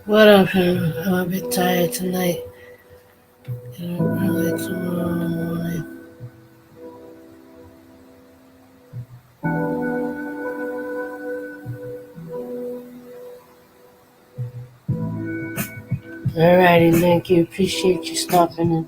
What up, man? I'm a bit tired tonight. Get up early tomorrow morning. Alrighty, thank you. Appreciate you stopping in.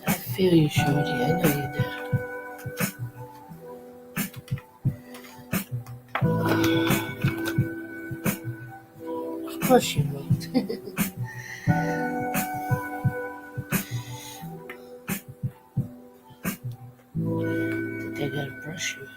I feel you, Shorty. I know you do. Of course you won't. They gotta brush you.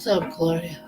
up, Gloria?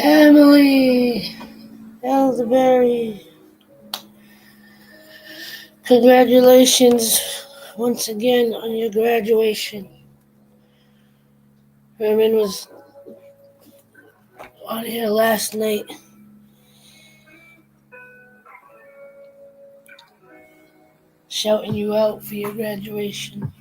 Emily Elderberry, congratulations once again on your graduation. Herman was on here last night shouting you out for your graduation.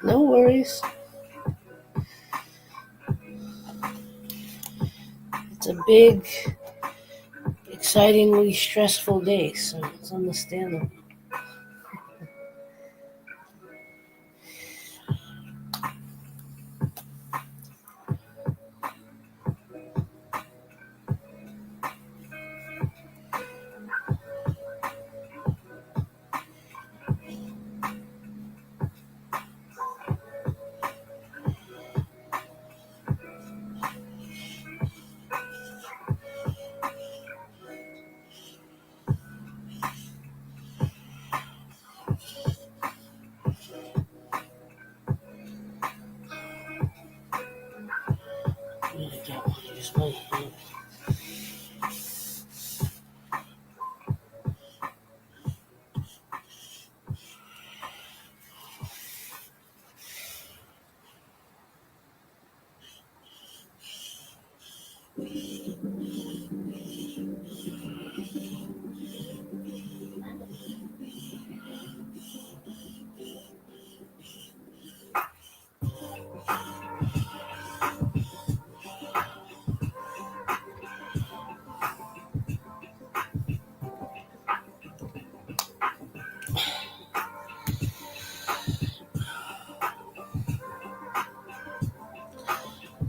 No worries. It's a big, excitingly stressful day, so it's understandable.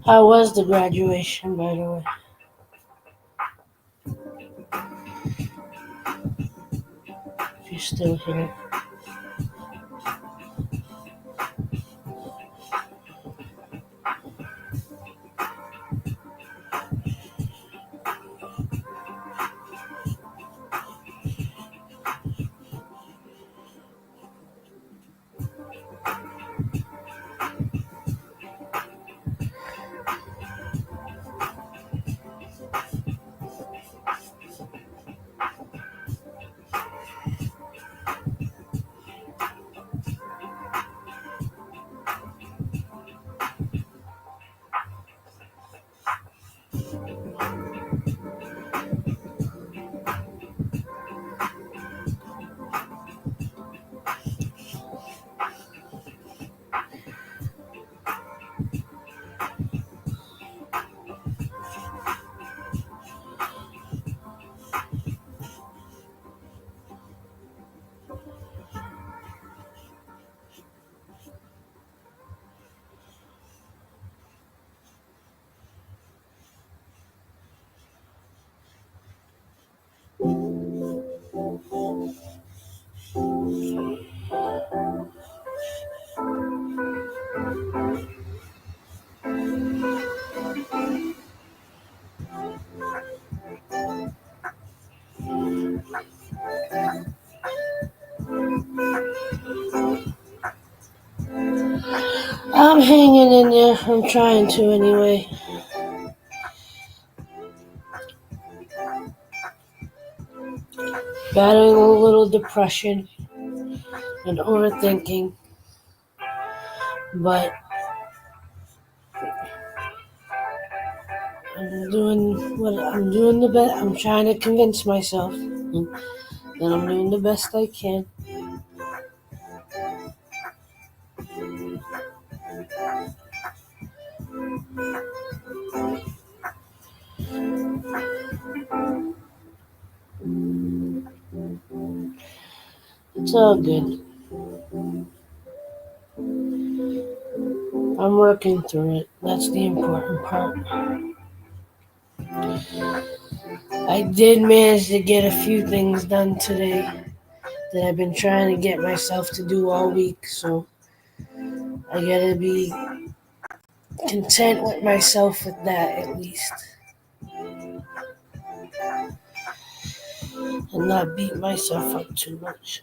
How was the graduation, by the way? If you're still here. I'm hanging in there. I'm trying to anyway. Battling a little depression and overthinking, but I'm doing the best. I'm trying to convince myself that I'm doing the best I can. It's all good. I'm working through it. That's the important part. I did manage to get a few things done today that I've been trying to get myself to do all week, so I gotta be content with myself with that at least, and not beat myself up too much.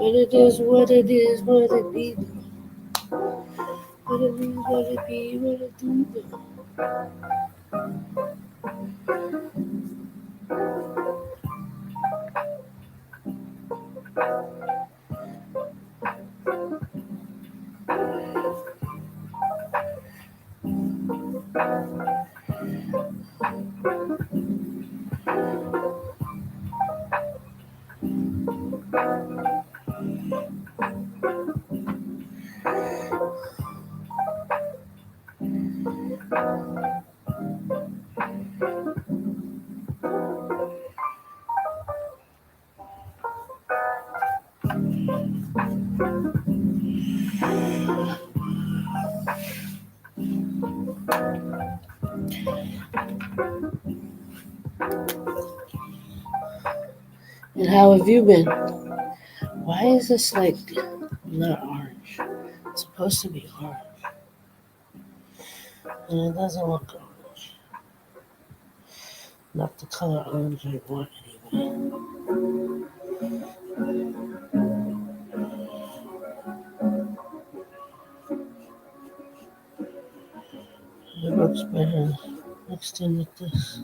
But it is what it is, what it be, what it is, what it be, what it do. And how have you been? Why is this like not orange? It's supposed to be orange, and it doesn't look orange. Not the color orange I want anyway. It looks better mixed in with this.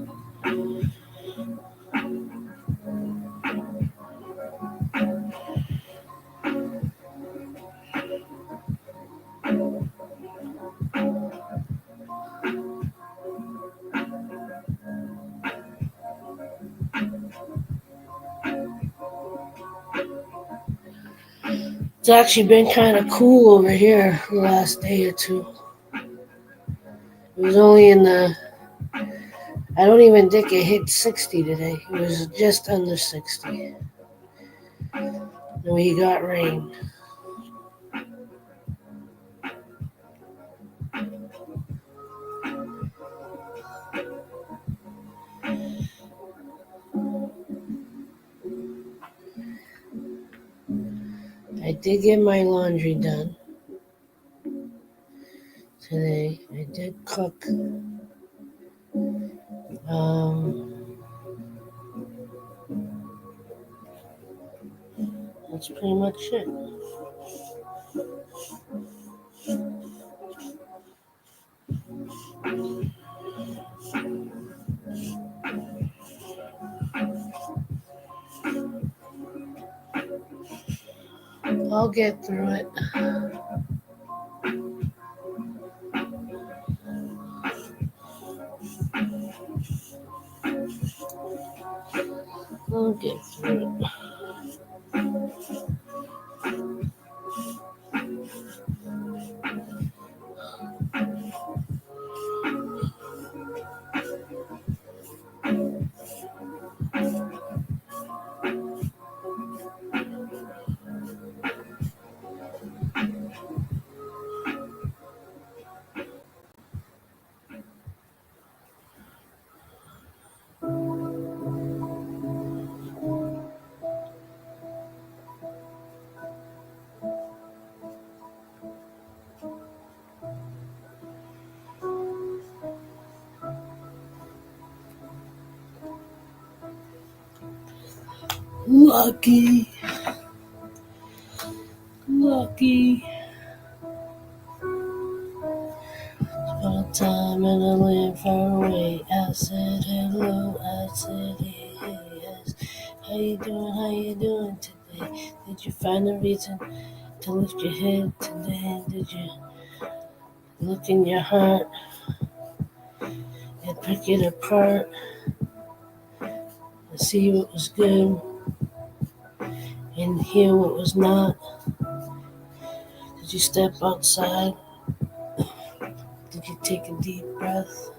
It's actually been kind of cool over here the last day or two. It was only in the, I don't even think it hit 60 today. It was just under 60. And we got rain. I did get my laundry done today. I did cook. Um, that's pretty much it. I'll get through it. I'll get through it. Lucky, lucky. Spent time in a land far away. I said hello, I said hey, hey, yes. How you doing? How you doing today? Did you find a reason to lift your head today? Did you look in your heart and pick it apart and see what was good and hear what was not? Did you step outside? Did you take a deep breath?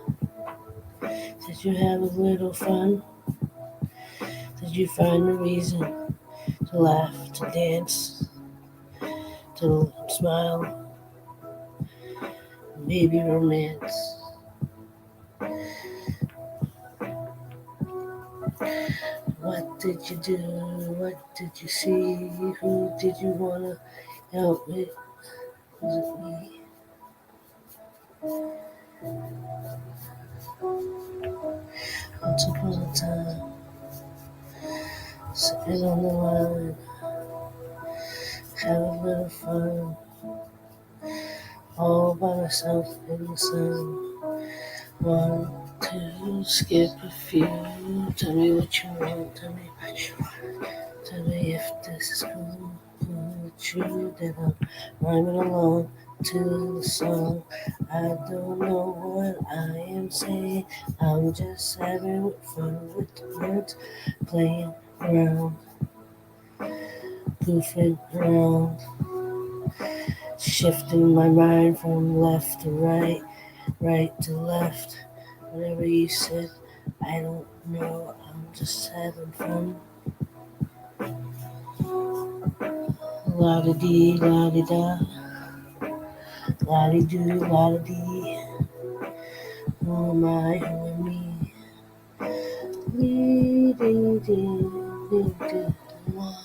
Did you have a little fun? Did you find a reason to laugh, to dance, to smile, maybe romance? What did you do? What did you see? Who did you want to help with? Was it me? Once upon a time, sitting on the line, have a little fun, all by myself in the sun. 1, 2, skip a few. Tell me what you want, tell me what you want. Tell me if this is cool with you. Then I'm rhyming along to the song. I don't know what I am saying. I'm just having fun with the words, playing around, goofing around, shifting my mind from left to right, right to left. Whatever you said, I don't know. I'm just having fun. La di dee, la di da, la di do, la di dee. Oh my, who am me? Dee dee dee dee dee. One.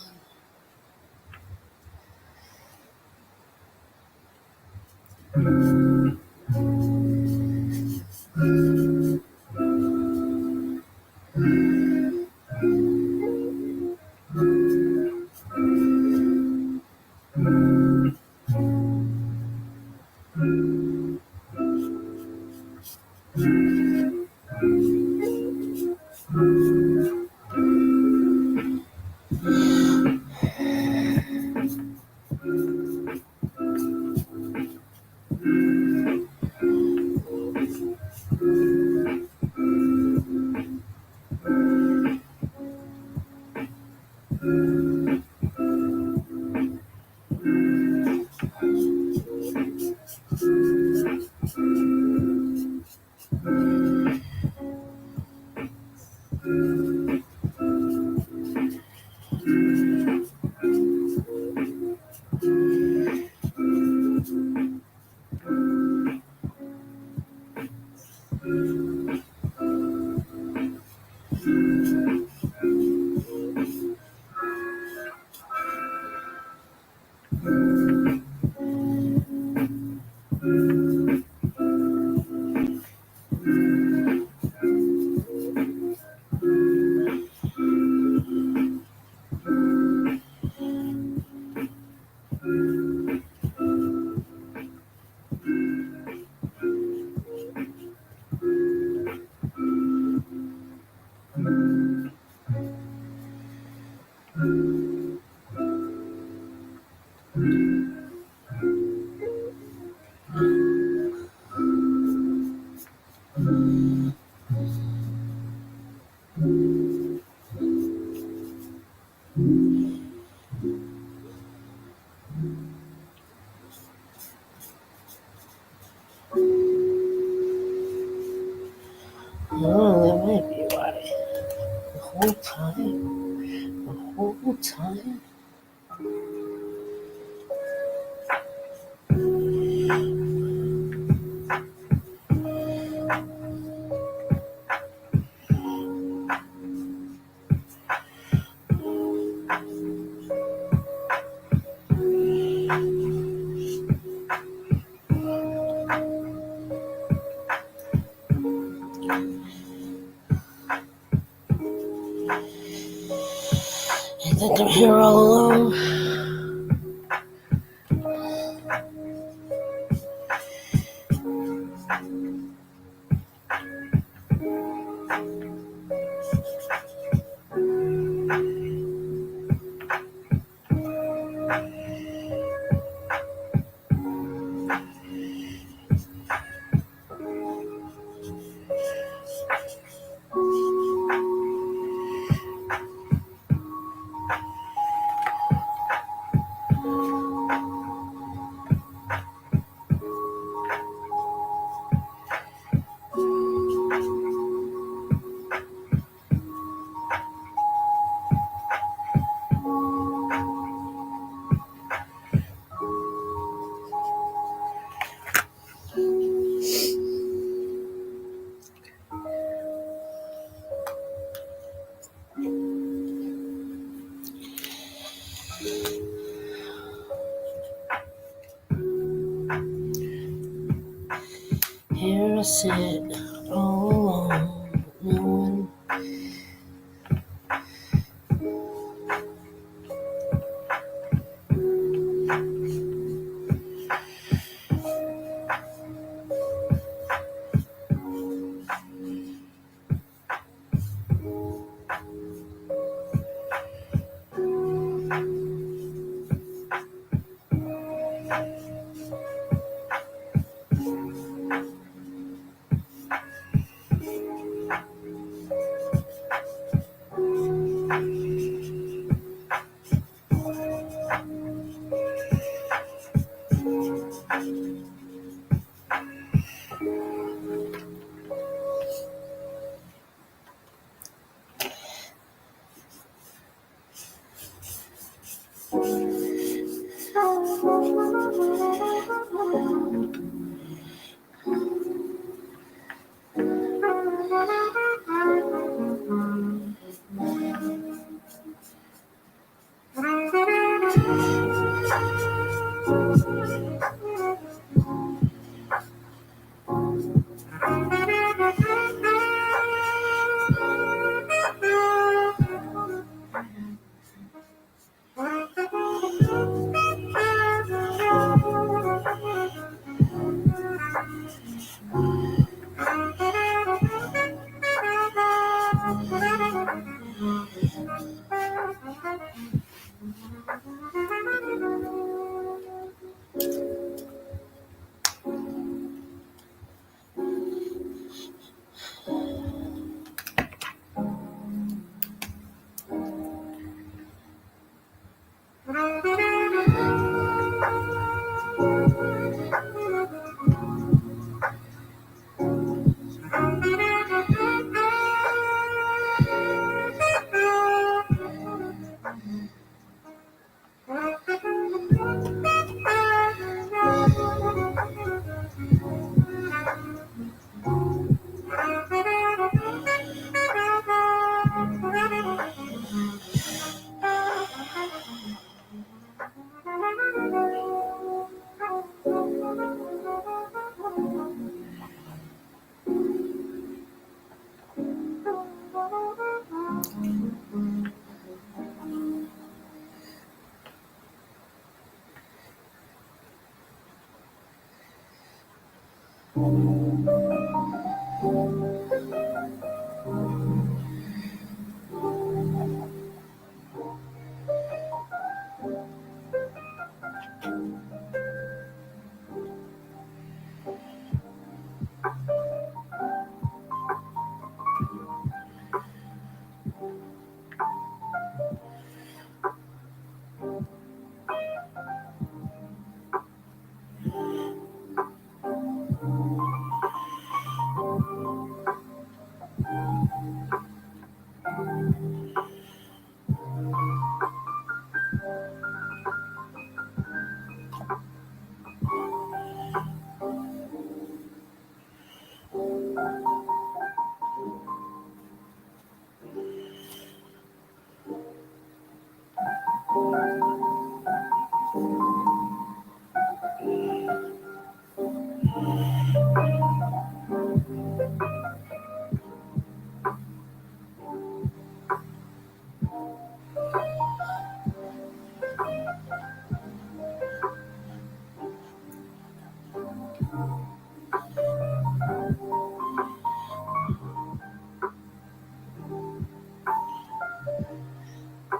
Oh, that might be why. The whole time, the whole time. think I'm here all alone. Here I sit all alone, no one.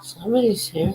Somebody's here.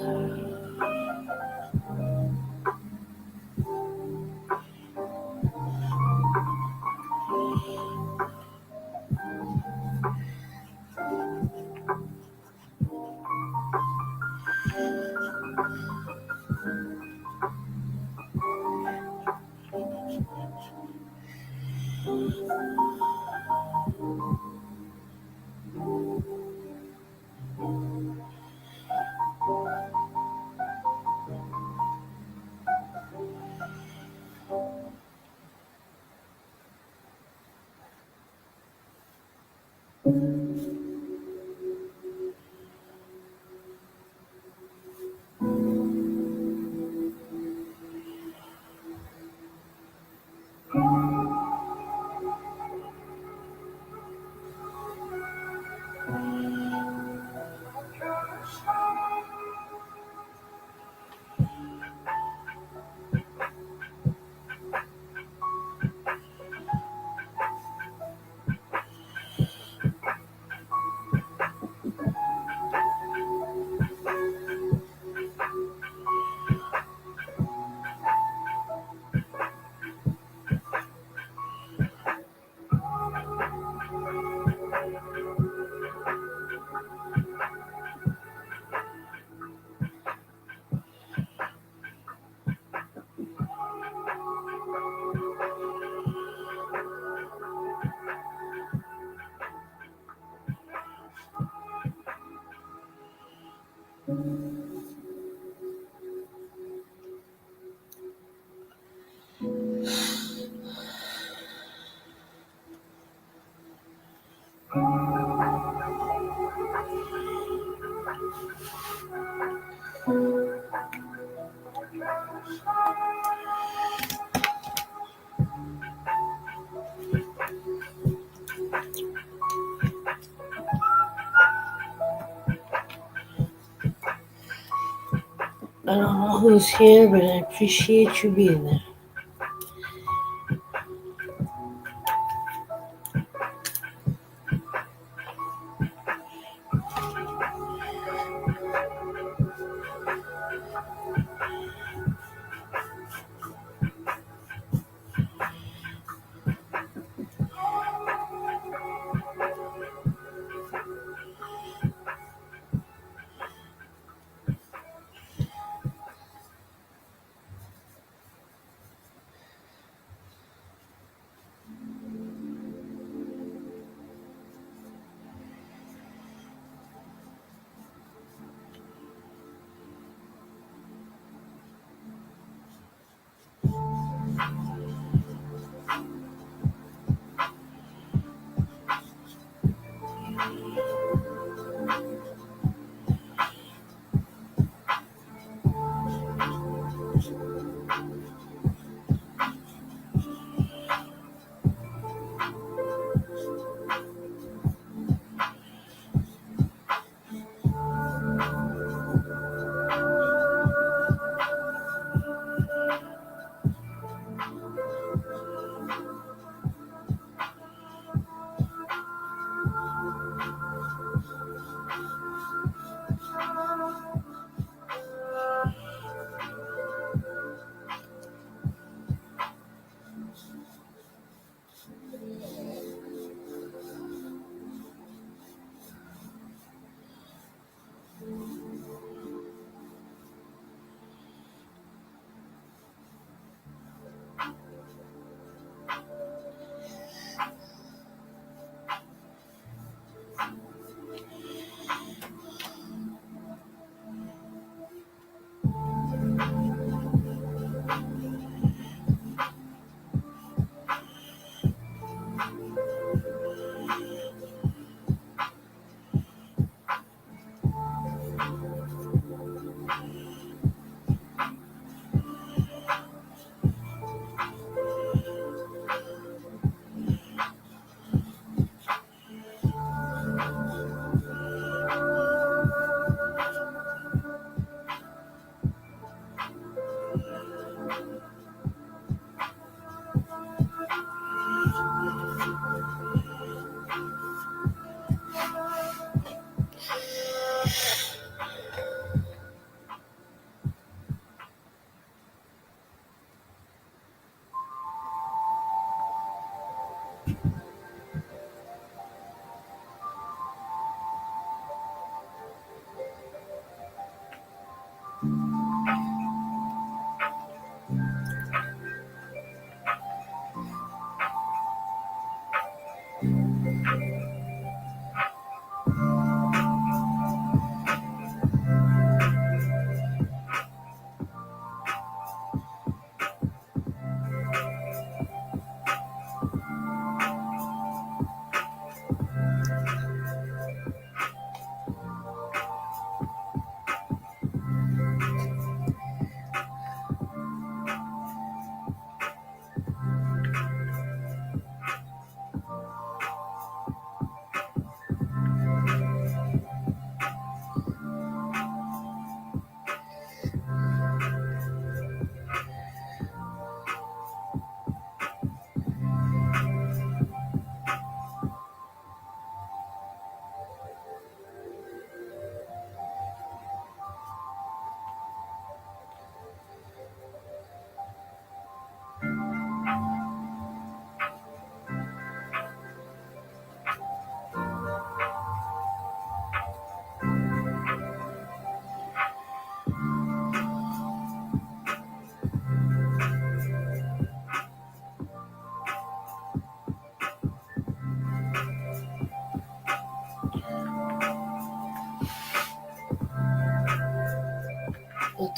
I don't know who's here, but I appreciate you being there.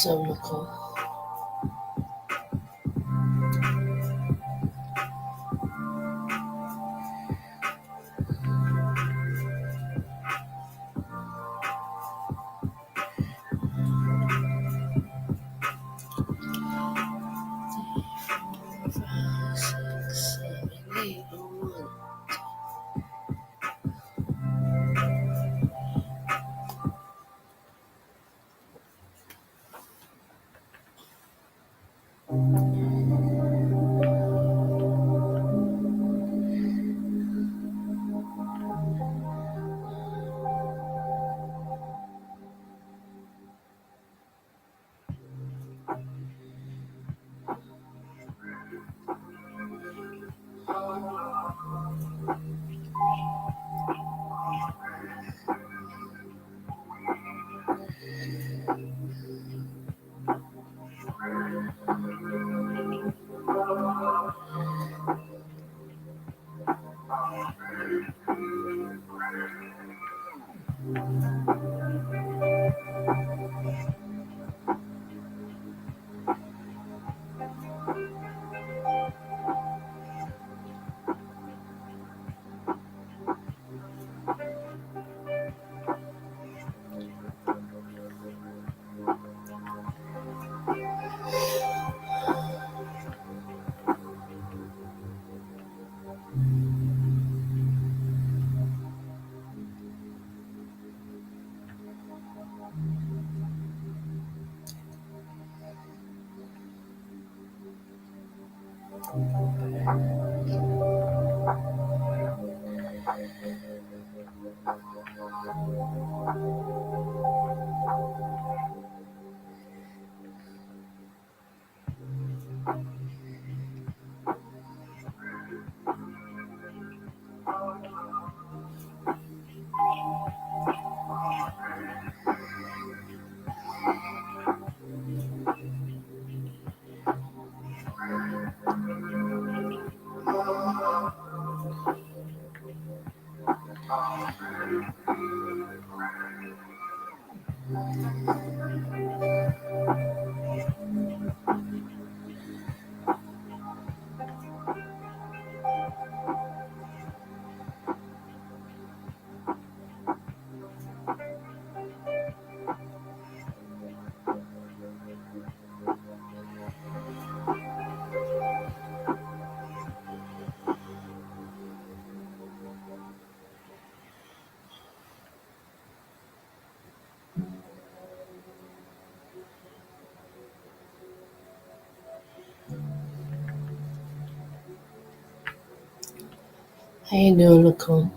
So Nicole. Five, six, seven, 8, oh, 1. How you doing, Nicole?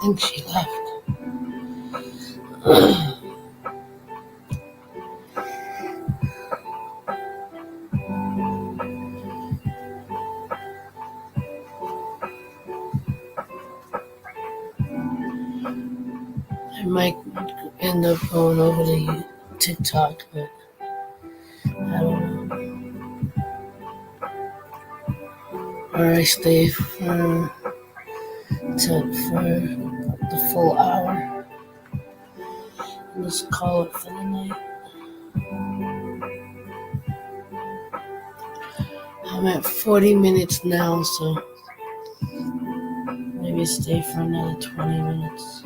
think she left. I might end up going over to TikTok, but I don't know. Or I stay for the full hour and just call it for the night. I'm at 40 minutes now, so maybe stay for another 20 minutes.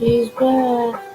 She's back.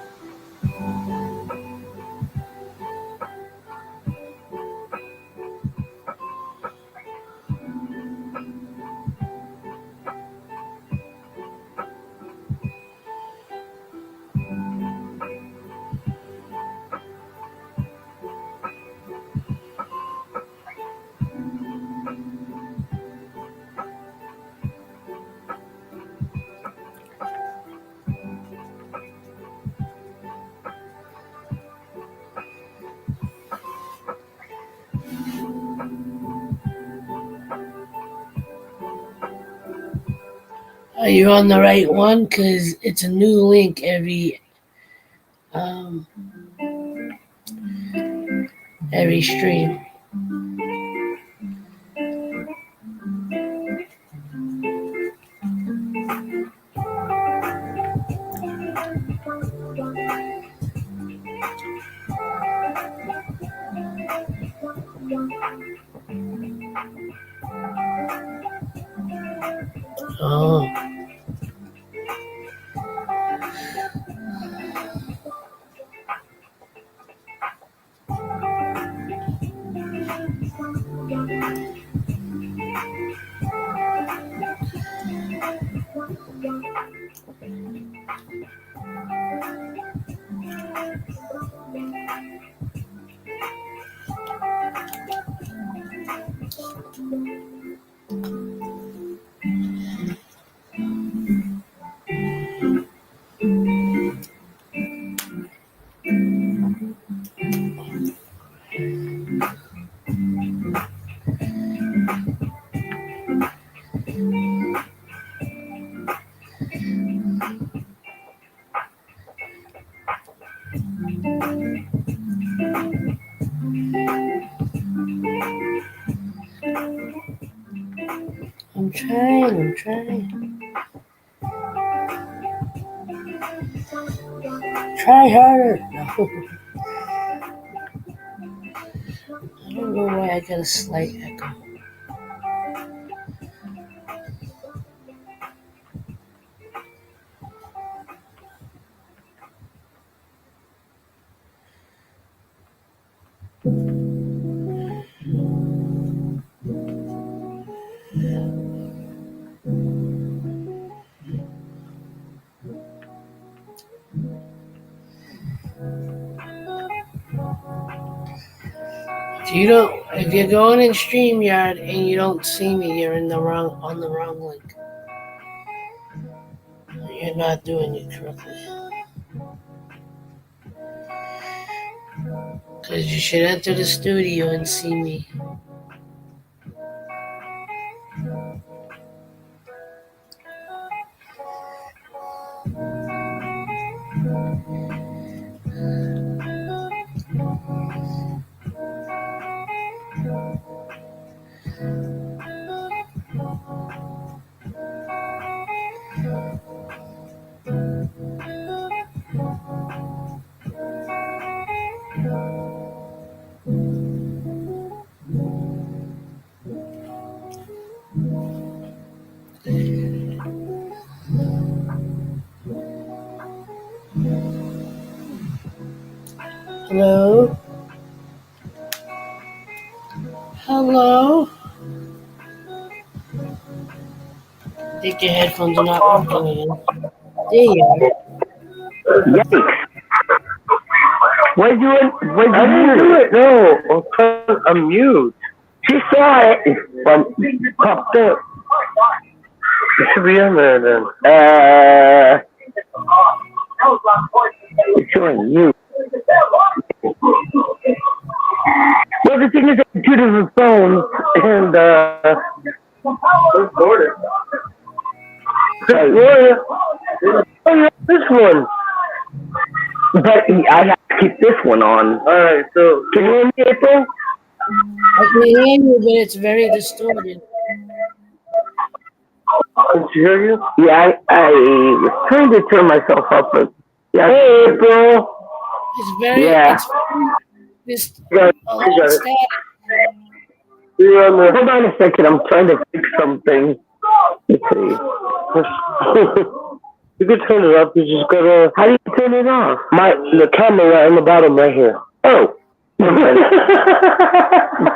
Are you on the right one? Because it's a new link um, every stream. Oh. I'm trying. Try harder. No. I don't know why I got a slight echo. If you're going in StreamYard and you don't see me, you're on the wrong link. You're not doing it correctly. Because you should enter the studio and see me. Hello? Hello? I think your headphones are not working again. There you Yikes. What'd you do it? No, I'm mute. She saw it. Well, popped up. It should be in there then. It's showing mute. Well, the thing is, I have two different phones, and, recorded. Oh, yeah, this one. But I have to keep this one on. Alright, so can you hear me, April? I can hear you, but it's very distorted. Can she hear you? Yeah, I was trying to turn myself up, but yeah. Hey, April. It's very, Yeah. it's Yeah, a lot of static. Hold on a second. I'm trying to fix something. Let's see. You can turn it up. You just gotta. How do you turn it off? The camera in the bottom right here. Oh.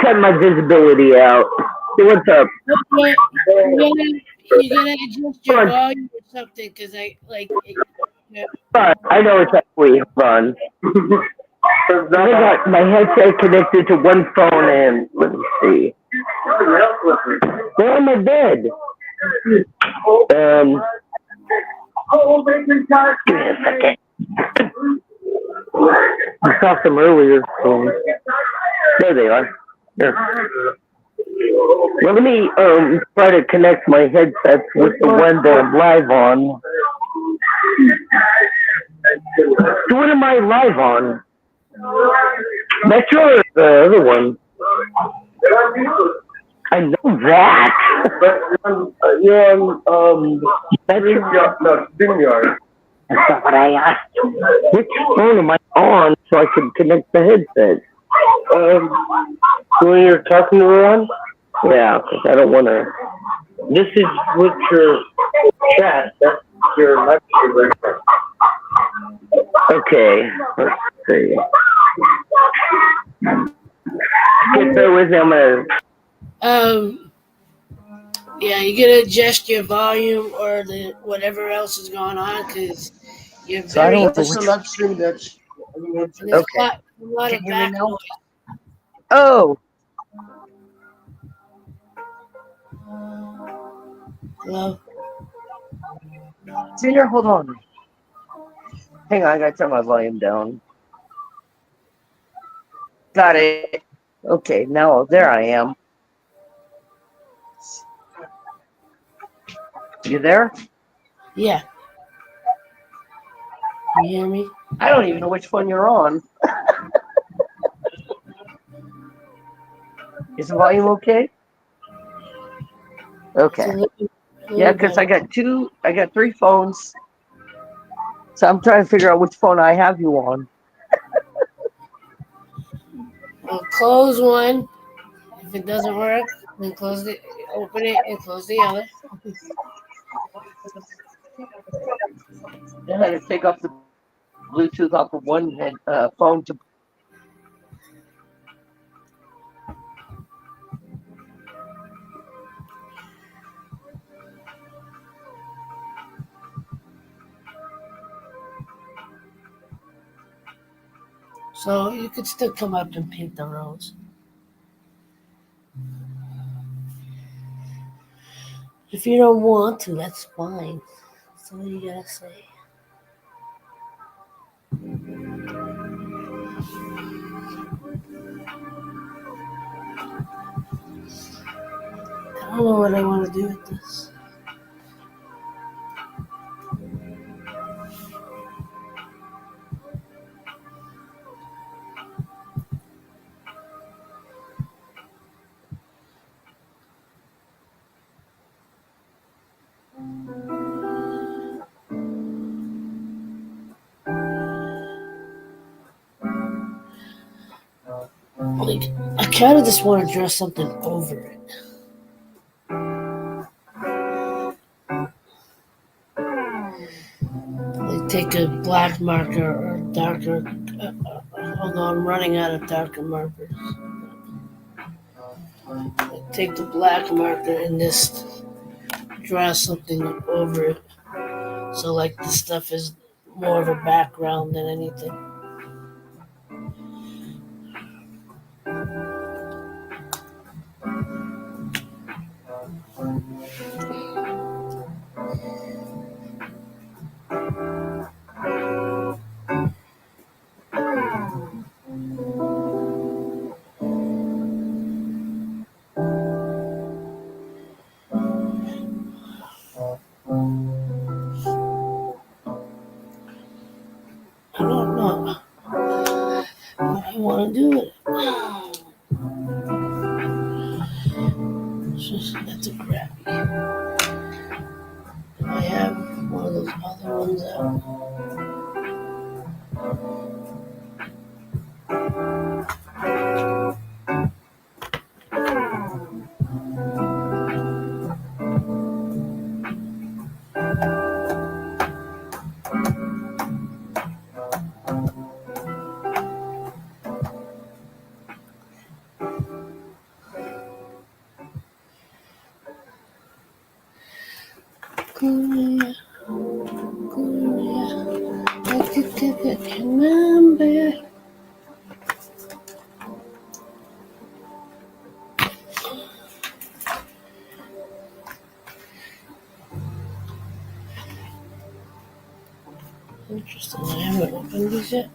Cut my visibility out. Hey, what's up? Okay, you gotta adjust your volume or something, because I know it's actually fun. I got my headset connected to one phone and let me see. They're on my bed. Give me a second. I saw them earlier. So there they are. There. Well, let me try to connect my headsets with the one that I'm live on. So what am I live on? Metro or the other one? I know that. You're on Metro. No, StreamYard. That's not what I asked. Which phone am I on so I can connect the headset? When you're talking to her on? Yeah, because I don't want to. This is with your chat. That's your lecture. Okay, let's see. Get there with them. Yeah, you gotta adjust your volume or the whatever else is going on, because you're So I very. don't know which live stream that's. There's Okay. a lot Can of you hear back me now? noise. Oh, Hello? Senior, hold on. Hang on, I gotta turn my volume down. Got it. Okay, now there I am. You there? Yeah. You hear me? I don't even know which one you're on. Is the volume okay? Okay. Yeah, because I got three phones. So I'm trying to figure out which phone I have you on. Well, close one. If it doesn't work, then open it and close the other. I had to take off the Bluetooth off of one phone to. So you could still come up and paint the roads. If you don't want to, that's fine. That's all you gotta say. I don't know what I want to do with this. Like, I kind of just want to draw something over it. Like, take a black marker or darker Although I'm running out of darker markers. I take the black marker and just draw something over it. So like the stuff is more of a background than anything. I don't know what I want to do with it. It's just, that's a crappy. I have one of those other ones out. Korea, Korea, I could remember. Interesting, I haven't opened these yet.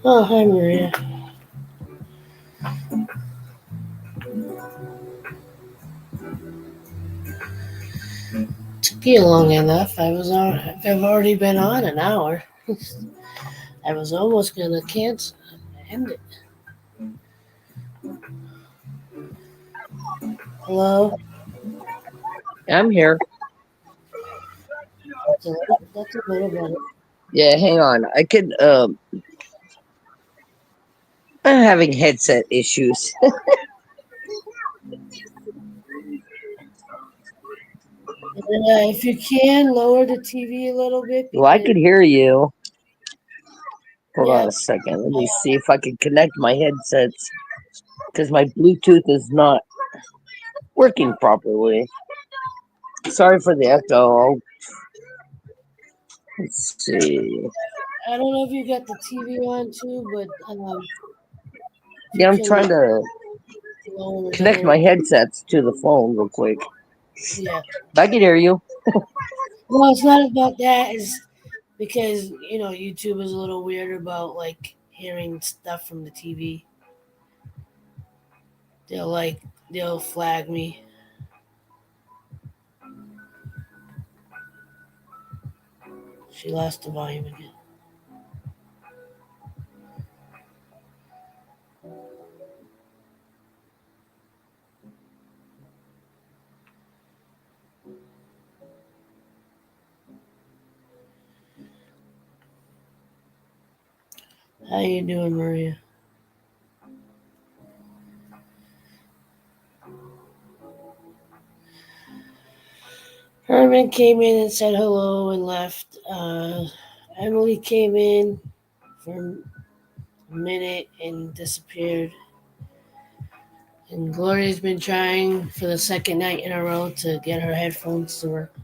Oh, hi, Maria. Took you long enough. I've already been on an hour. I was almost gonna cancel end it. Hello. I'm here. That's a little better. Yeah, hang on. I'm having headset issues. If you can lower the TV a little bit Well, I because could hear you. Hold yeah, on a second. Let me see if I can connect my headsets because my Bluetooth is not working properly. Sorry for the echo. Let's see. I don't know if you got the TV on too, but if you Yeah, I'm can trying to lower it a connect little my bit, headsets to the phone real quick. yeah. I can hear you. Well, it's not about that. It's because YouTube is a little weird about like hearing stuff from the TV. They'll like they'll flag me. She lost the volume again. How you doing, Maria? Herman came in and said hello and left. Emily came in for a minute and disappeared. And Gloria's been trying for the second night in a row to get her headphones to work.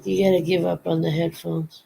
You gotta give up on the headphones.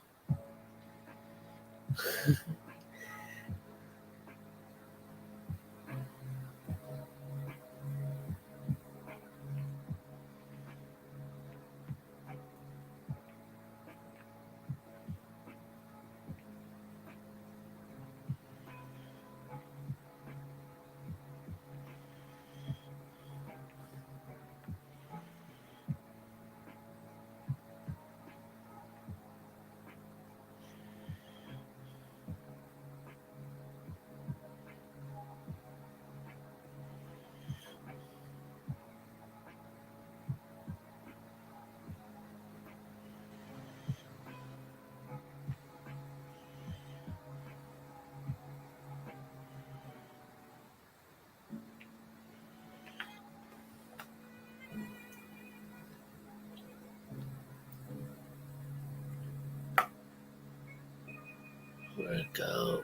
Where'd it go?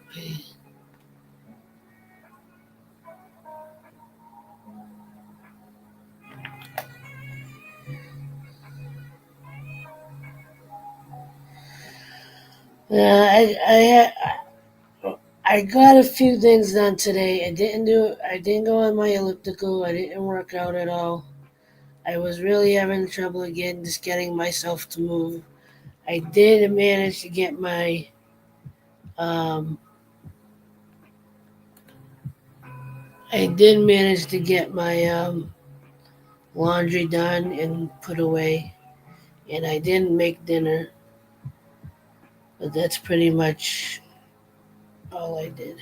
I got a few things done today. I didn't go on my elliptical. I didn't work out at all. I was really having trouble again just getting myself to move. I did manage to get my um, laundry done and put away, and I didn't make dinner, but that's pretty much all I did.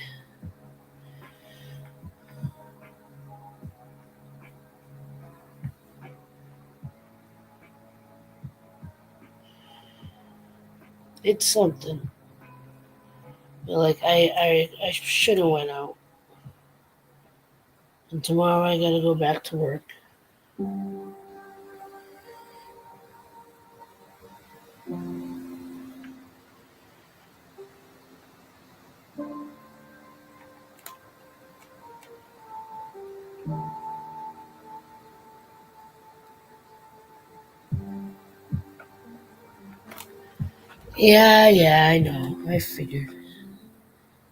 It's something. Like I should have went out. And tomorrow I gotta go back to work. Yeah, I know. I figured.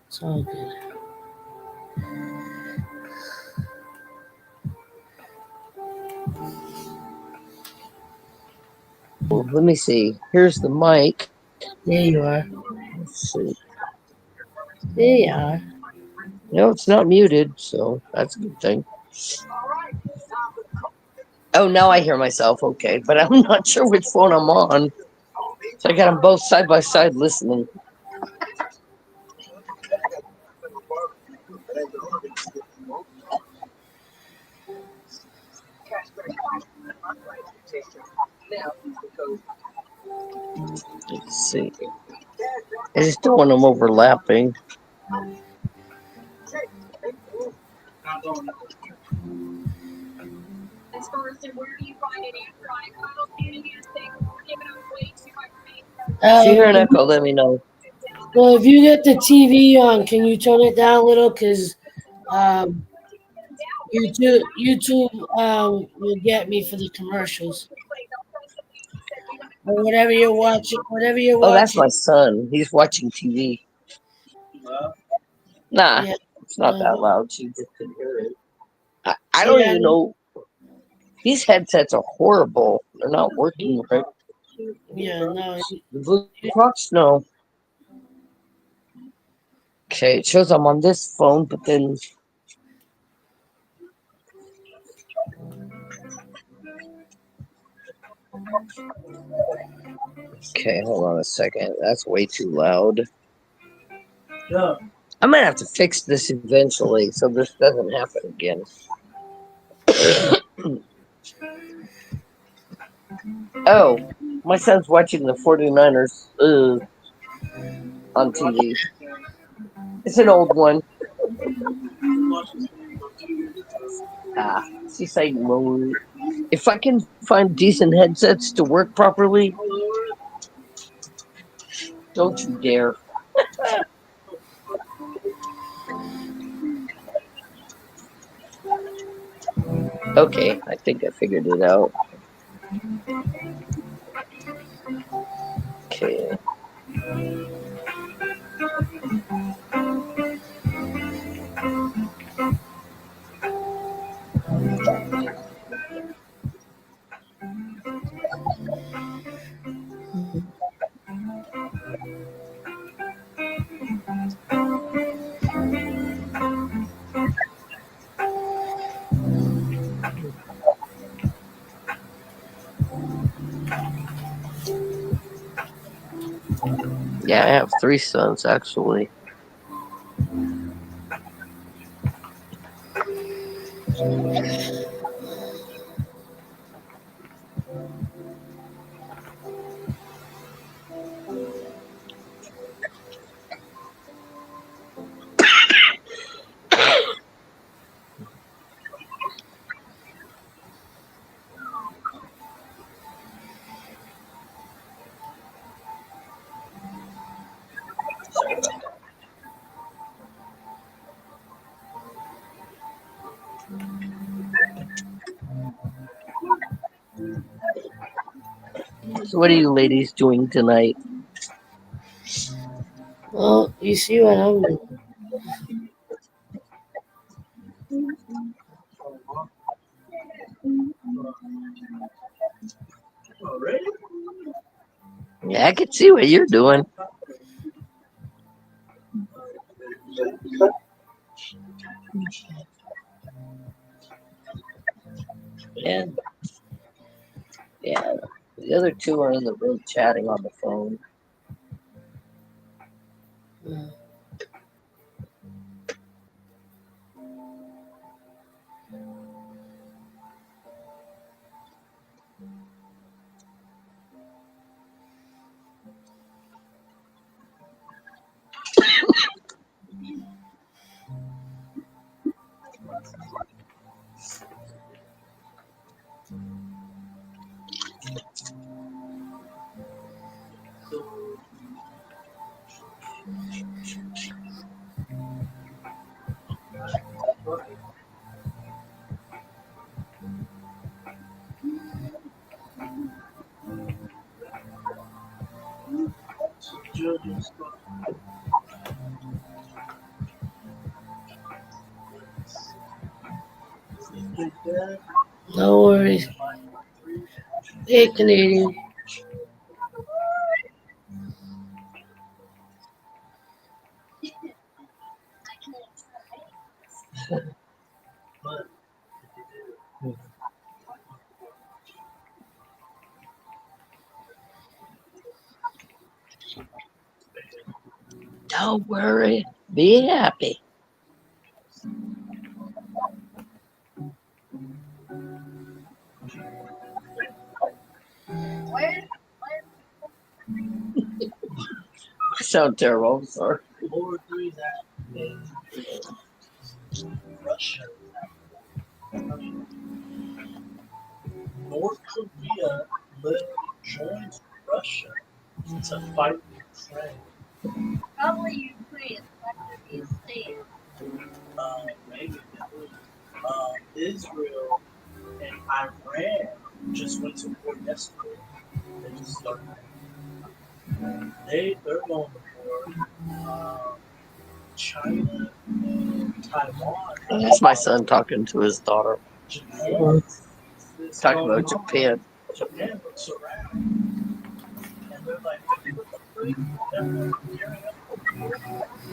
It's all good. Well, let me see. Here's the mic. There you are. Let's see. There you are. No, it's not muted, so that's a good thing. Oh, now I hear myself. Okay, but I'm not sure which phone I'm on. So I got them both side by side listening. Let's see. I just don't want them overlapping. If you hear an echo, let me know. Well, if you get the TV on, can you turn it down a little? Cause um, YouTube will get me for the commercials or whatever you're watching. Whatever you're Oh, that's watching. my son. He's watching TV. Nah, Yeah. it's not that loud. She just can hear it. I don't Yeah. even know. These headsets are horrible. They're not working right. Yeah. No. The Blue Crocs, no. Okay, it shows I'm on this phone, but then. Okay, hold on a second. That's way too loud. Yeah. I'm gonna have to fix this eventually so this doesn't happen again. Oh, my son's watching the 49ers on TV. It's an old one. She's saying, well, if I can find decent headsets to work properly, don't you dare. Okay, I think I figured it out. Okay. Yeah, I have 3 sons actually. So what are you ladies doing tonight? Well, you see what I'm doing. Yeah, I can see what you're doing. Yeah. Yeah. The other 2 are in the room chatting on the phone. Yeah. No worries. Hey, Canadian. Don't worry. Be happy. I sound terrible. I'm sorry. North Korea literally joins Russia to fight Ukraine. Probably Ukraine. Be a state. Maybe Israel and Iran just went to war yesterday. They just started. They're going to war. China and Taiwan. That's my son talking to his daughter. Japan. Talking about Japan. Japan looks around and they're like, what the freak? Everyone's gearing up for war.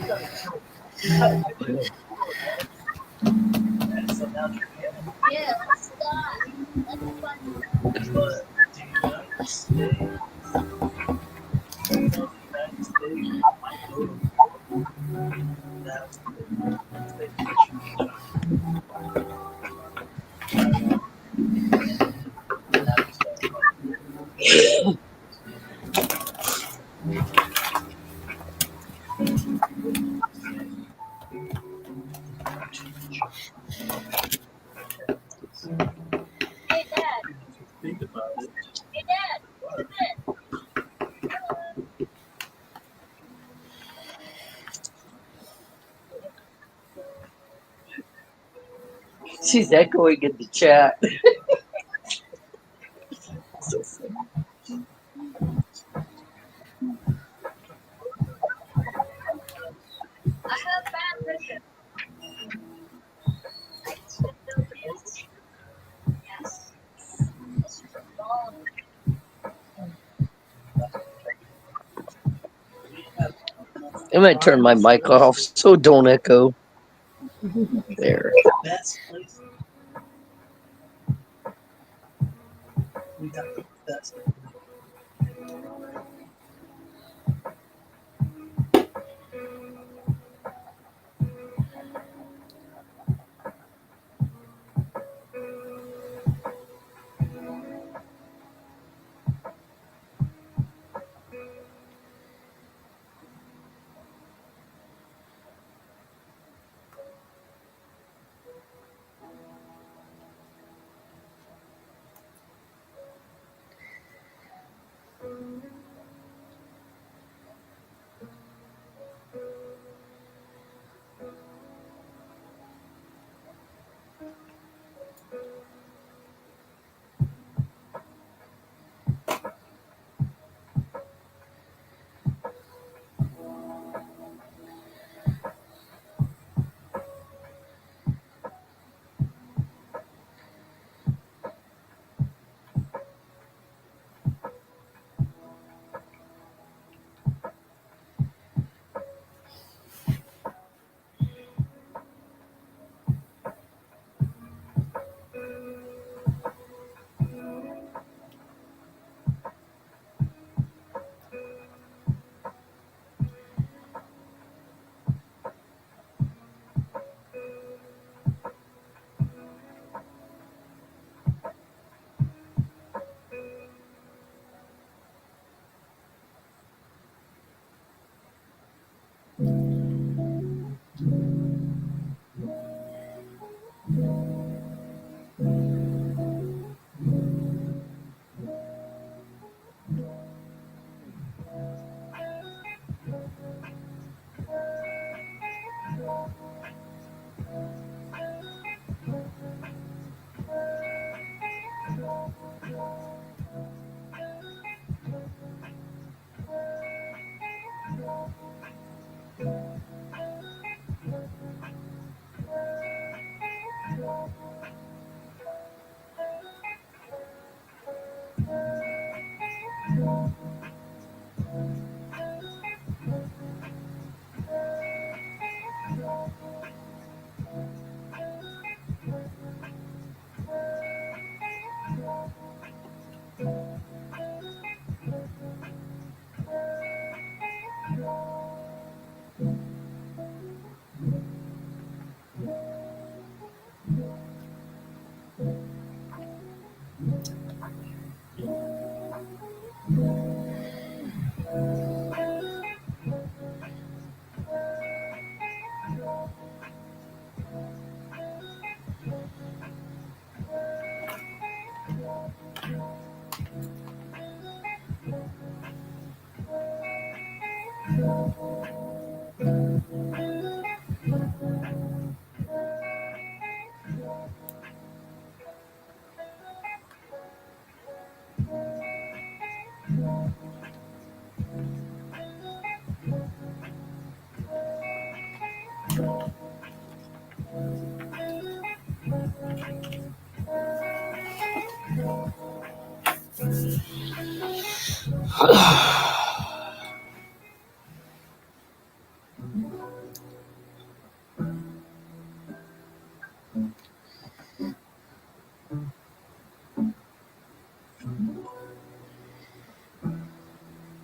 You gotta kill. You gotta kill it. And so now Japan. Yeah, let's die. Let's find But the United States, the United States might go to war. That's the Hey, Dad. think about it. Hey, Dad. What's this? She's echoing in the chat. So funny. I have bad vision. Yes. This is a long. I'm gonna turn my mic off so don't echo. There. Best place. We got the best.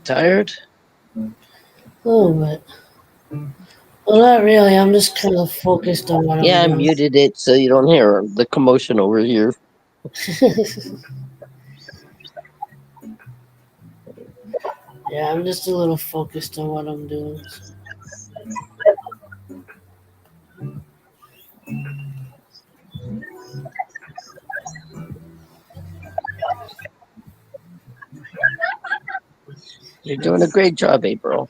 Tired? A little bit. Well, not really. I'm just kind of focused on what Yeah, I I'm doing. muted it so you don't hear the commotion over here. Yeah, I'm just a little focused on what I'm doing. You're doing a great job, April.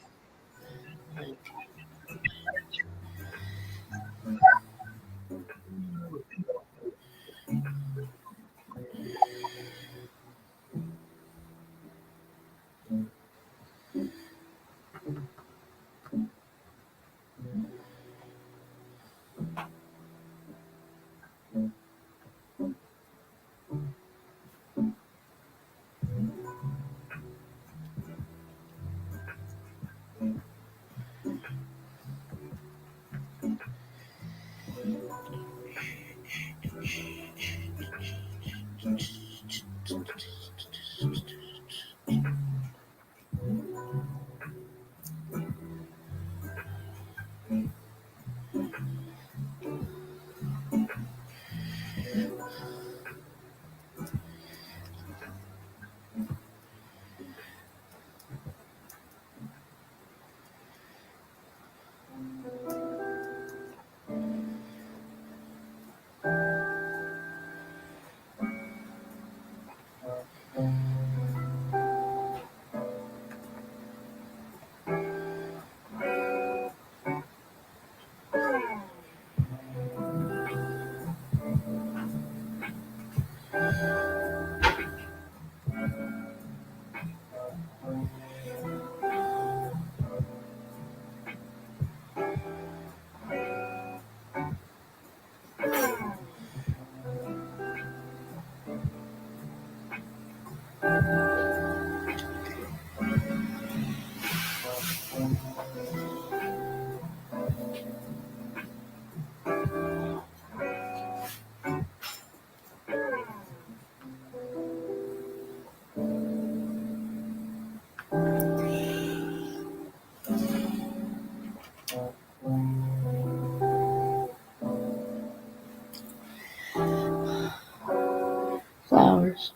Flowers.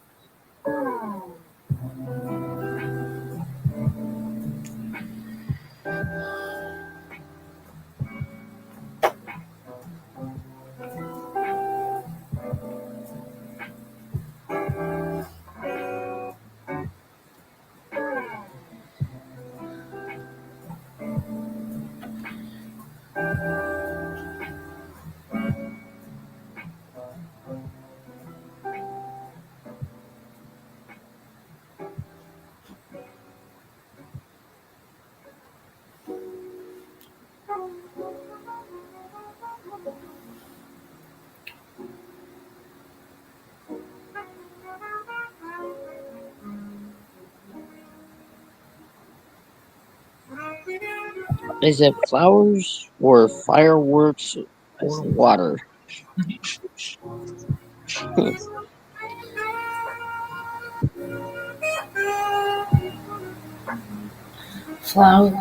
Is it flowers or fireworks or water? flowers.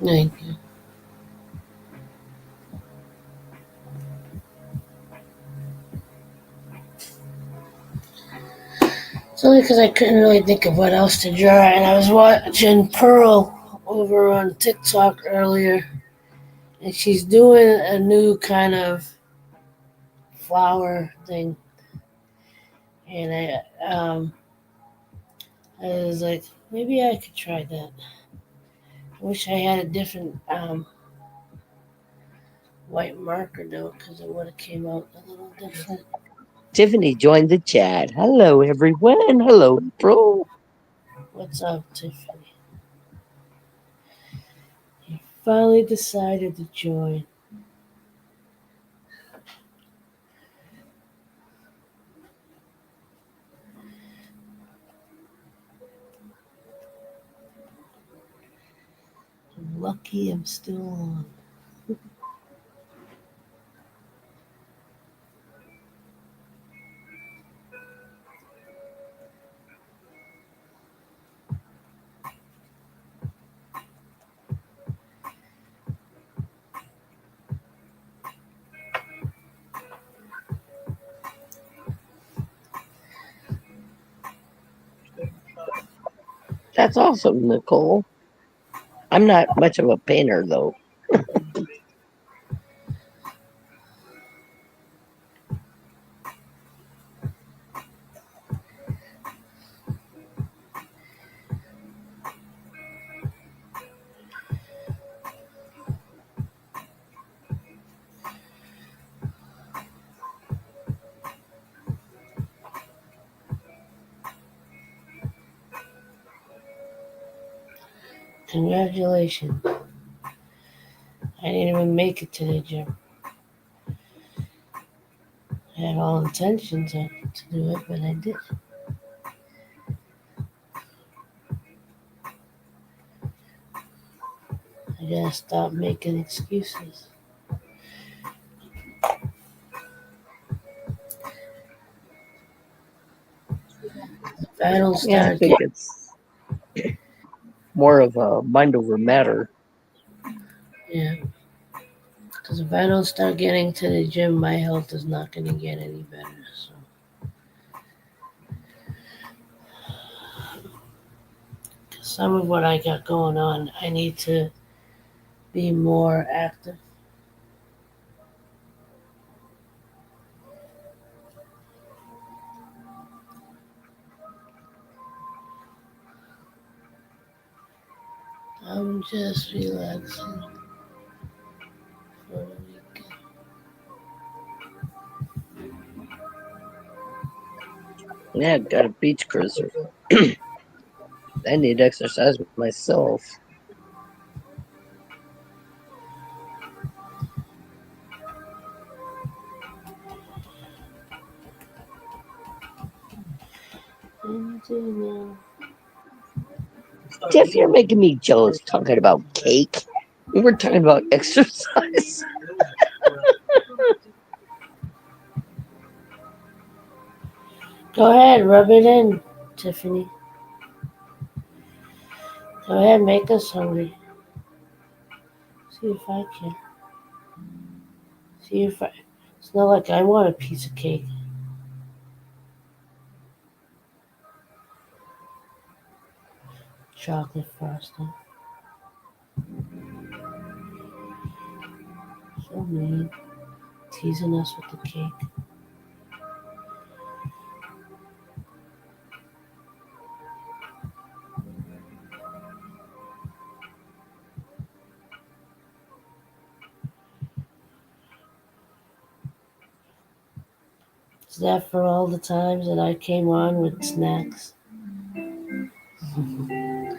Thank you. It's only because I couldn't really think of what else to draw, and I was watching Pearl over on TikTok earlier, and she's doing a new kind of flower thing, and I was like, maybe I could try that. I wish I had a different white marker though, because it would have came out a little different. Tiffany joined the chat. Hello, everyone. Hello, bro. What's up, Tiffany? You finally decided to join. I'm lucky I'm still on. That's awesome, Nicole. I'm not much of a painter, though. Congratulations. I didn't even make it to the gym. I I had all intentions to do it, but I did. I gotta stop making excuses. If I don't Yeah, I start think getting, it's more of a mind over matter. yeah, because if I don't start getting to the gym, my health is not gonna get any better. So. Some of what I got going on, I need to be more active. I'm just relaxing for the weekend. Yeah, I've got a beach cruiser. I need exercise myself. Jeff, you're making me jealous talking about cake. We were talking about exercise. Go ahead, rub it in, Tiffany. Go ahead, make us hungry. See if I can. See if I. It's not like I want a piece of cake. Chocolate frosting. So mean. Teasing us with the cake. Is that for all the times that I came on with snacks?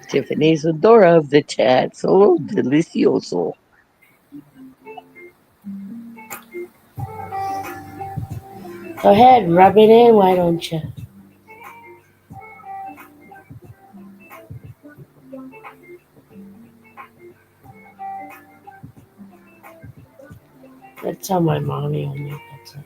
Tiffany Zadora of the chat. So delicioso. Go ahead, rub it in, why don't you? That's how my mommy only gets it.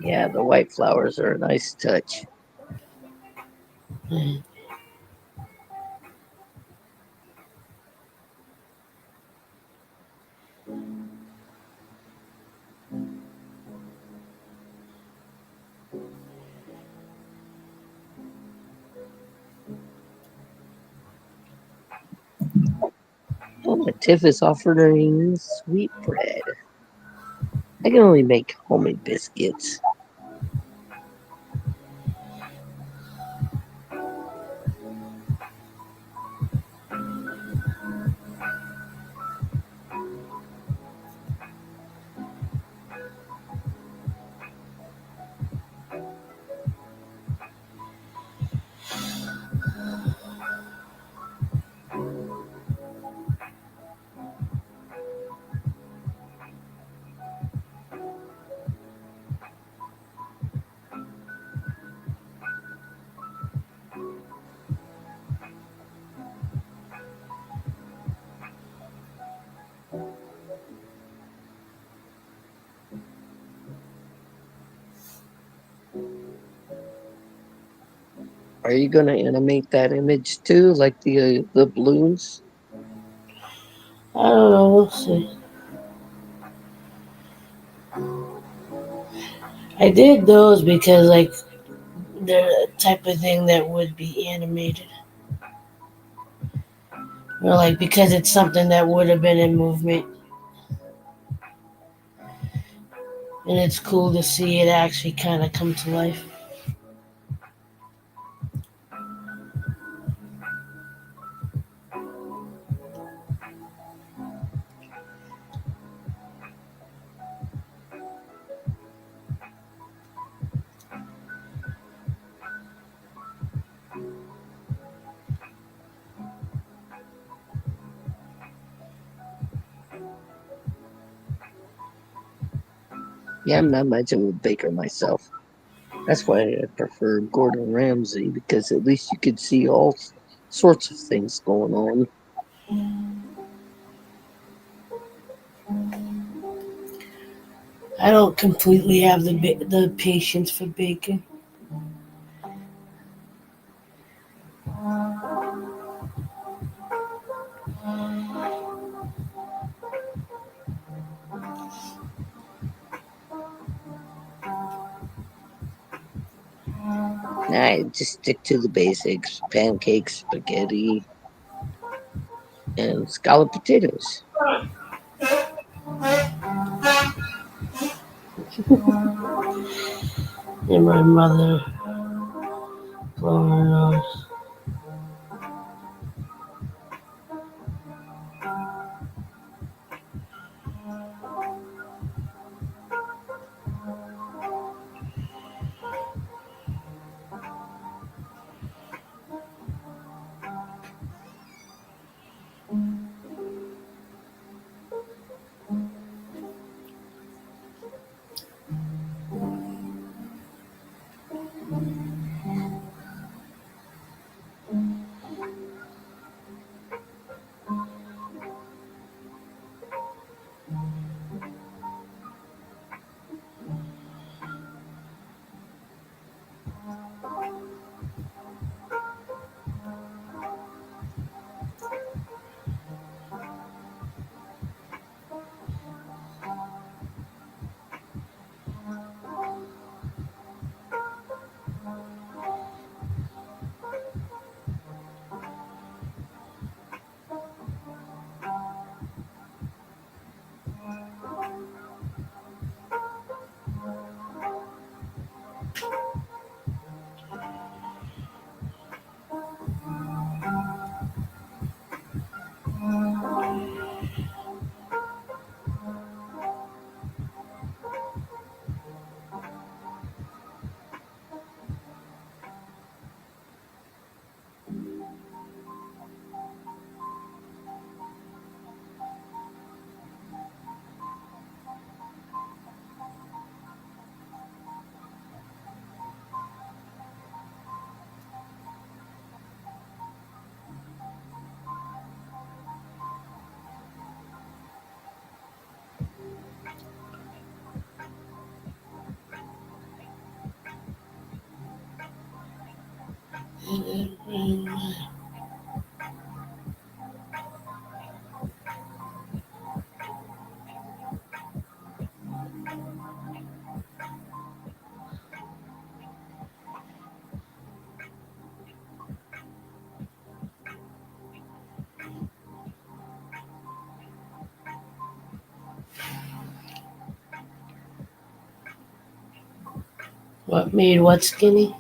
Yeah, the white flowers are a nice touch. Oh, Tiff is offering sweet bread. I can only make homemade biscuits. Are you gonna animate that image too, like the balloons? I don't know. We'll see. I did those because like they're the type of thing that would be animated. Or like because it's something that would have been in movement. And it's cool to see it actually kind of come to life. Yeah, I'm not much of a baker myself. That's why I prefer Gordon Ramsay, because at least you could see all sorts of things going on. I don't completely have the patience for baking. I just stick to the basics: pancakes, spaghetti, and scalloped potatoes. And my mother blowing her nose. What made what skinny?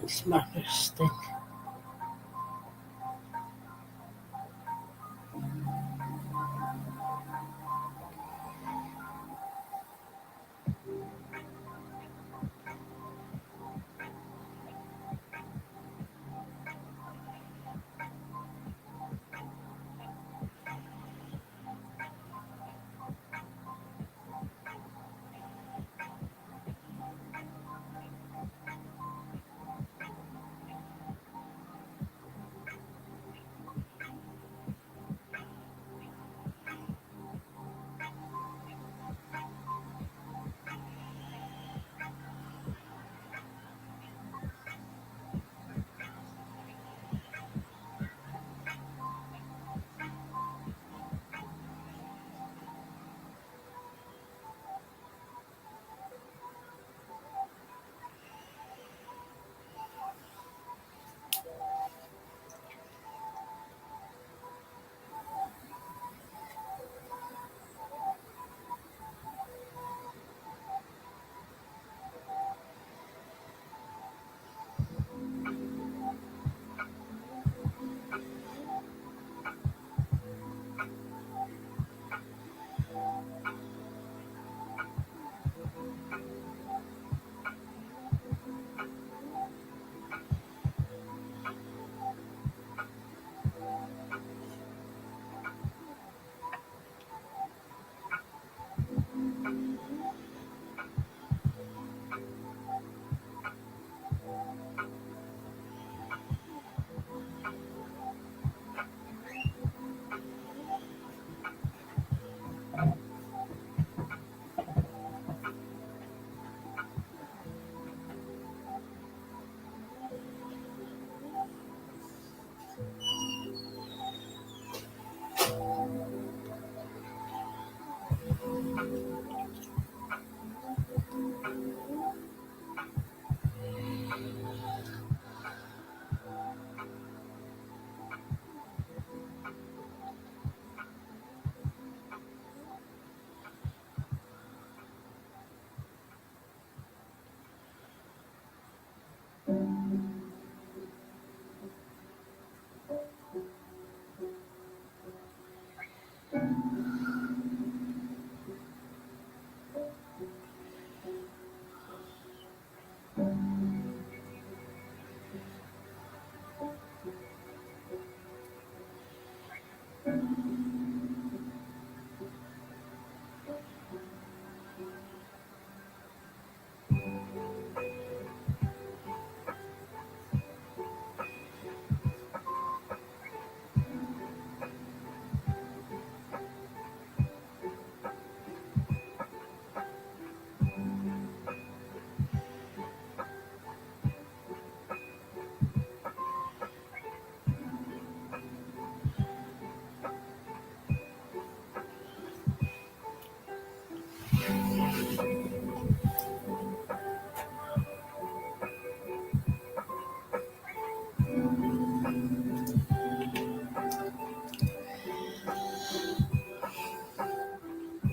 Smarter stick.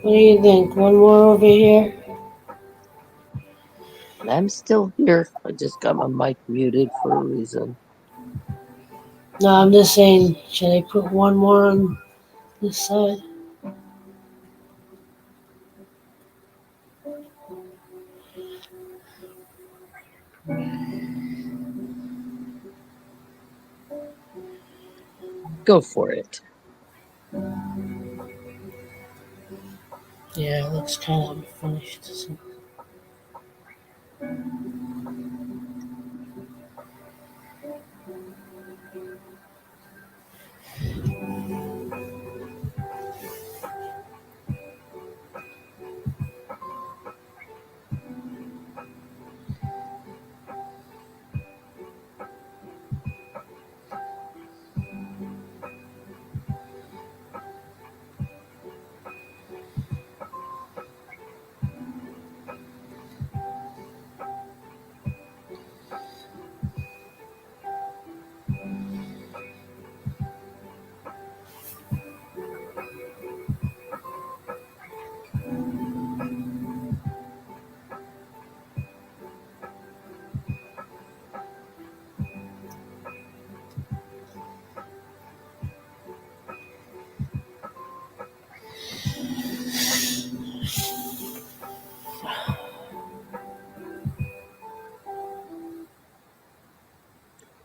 What do you think? One more over here? I'm still here. I just got my mic muted for a reason. No, I'm just saying, should I put one more on this side? Go for it. Yeah, it looks kind of unfinished. So.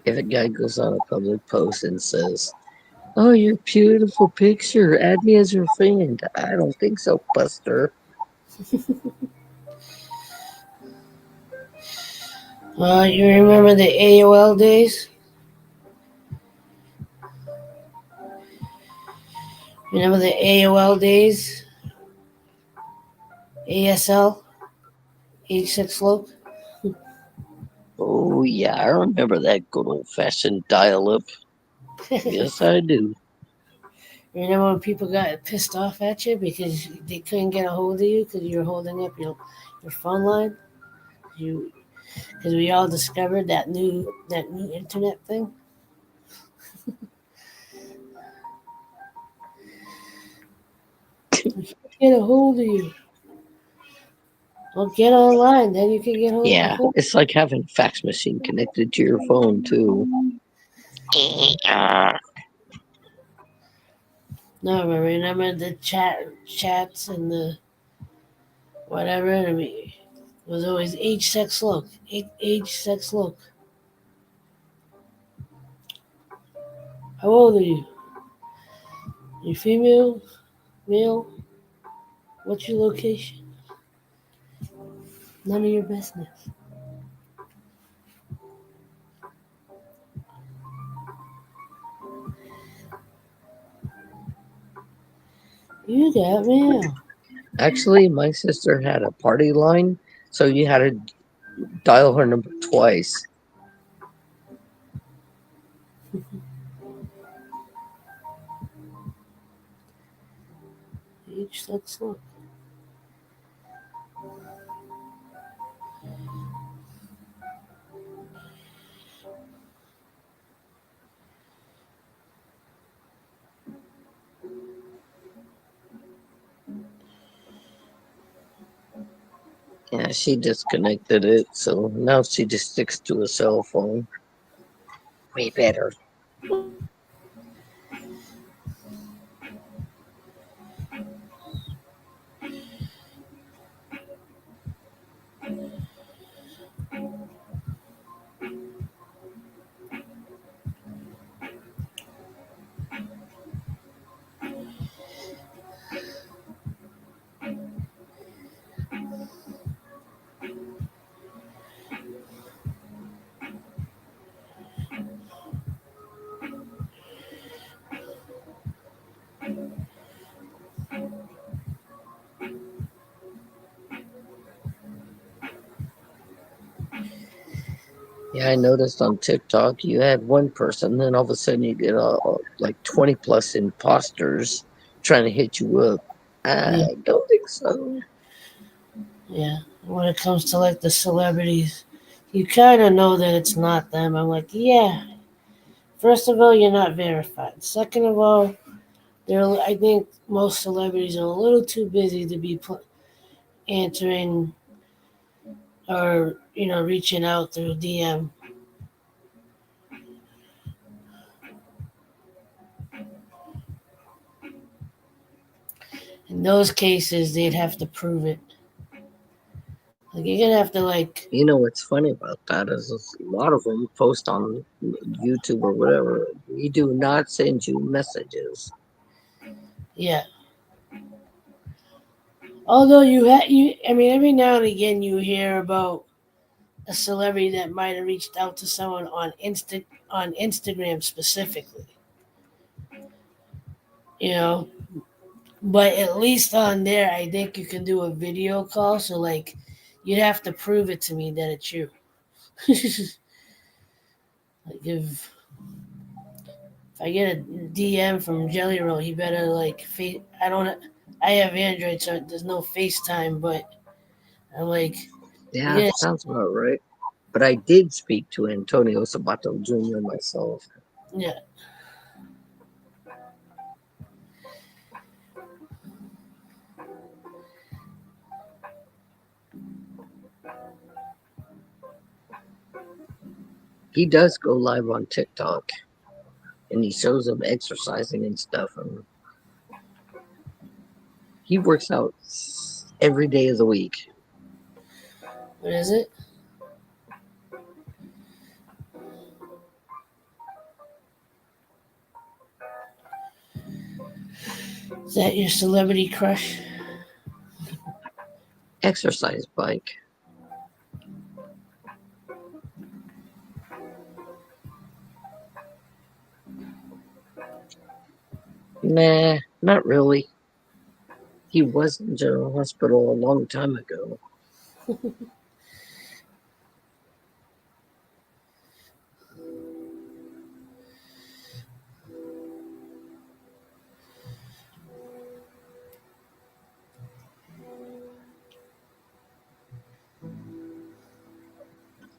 If a guy goes on a public post and says, "Oh, your beautiful picture, add me as your friend," I don't think so, Buster. You remember the AOL days? Remember the AOL days? ASL? H6 Loop? Oh, yeah, I remember that good old fashioned dial up. Yes, I do. Remember when people got pissed off at you because they couldn't get a hold of you because you were holding up your phone line? Because we all discovered that new internet thing. We can't get a hold of you. Well, get online, then you can get Yeah, hold. it's like having a fax machine connected to your phone, too. No, but remember the chats and the whatever. I mean, it was always age, sex, look. Age, sex, look. How old are you? You female, male? What's your location? None of your business. You got mail. Actually, my sister had a party line, so you had to dial her number twice. Age, sex, look. Yeah, she disconnected it, so now she just sticks to a cell phone. Way better. Yeah, I noticed on TikTok you had one person, then all of a sudden you get like 20 plus imposters trying to hit you up. Yeah, I don't think so. yeah. When it comes to like the celebrities, you kind of know that it's not them. I'm like, yeah. First of all, you're not verified. Second of all, I think most celebrities are a little too busy to be answering or reaching out through DM. In those cases, they'd have to prove it. Like you're gonna have to like, You know what's funny about that is a lot of them post on YouTube or whatever. We do not send you messages. yeah. Although I mean, every now and again you hear about a celebrity that might have reached out to someone on Instagram specifically. You know, but at least on there, I think you can do a video call. So like, you'd have to prove it to me that it's you. Like if I get a DM from Jelly Roll, he better like face. I don't. I have Android, so there's no FaceTime. But I'm like, Yeah, yeah, sounds about right. But I did speak to Antonio Sabato Jr. myself. yeah. He does go live on TikTok and he shows him exercising and stuff. And he works out every day of the week. What is it? Is that your celebrity crush? Exercise bike. Nah, not really. He was in General Hospital a long time ago.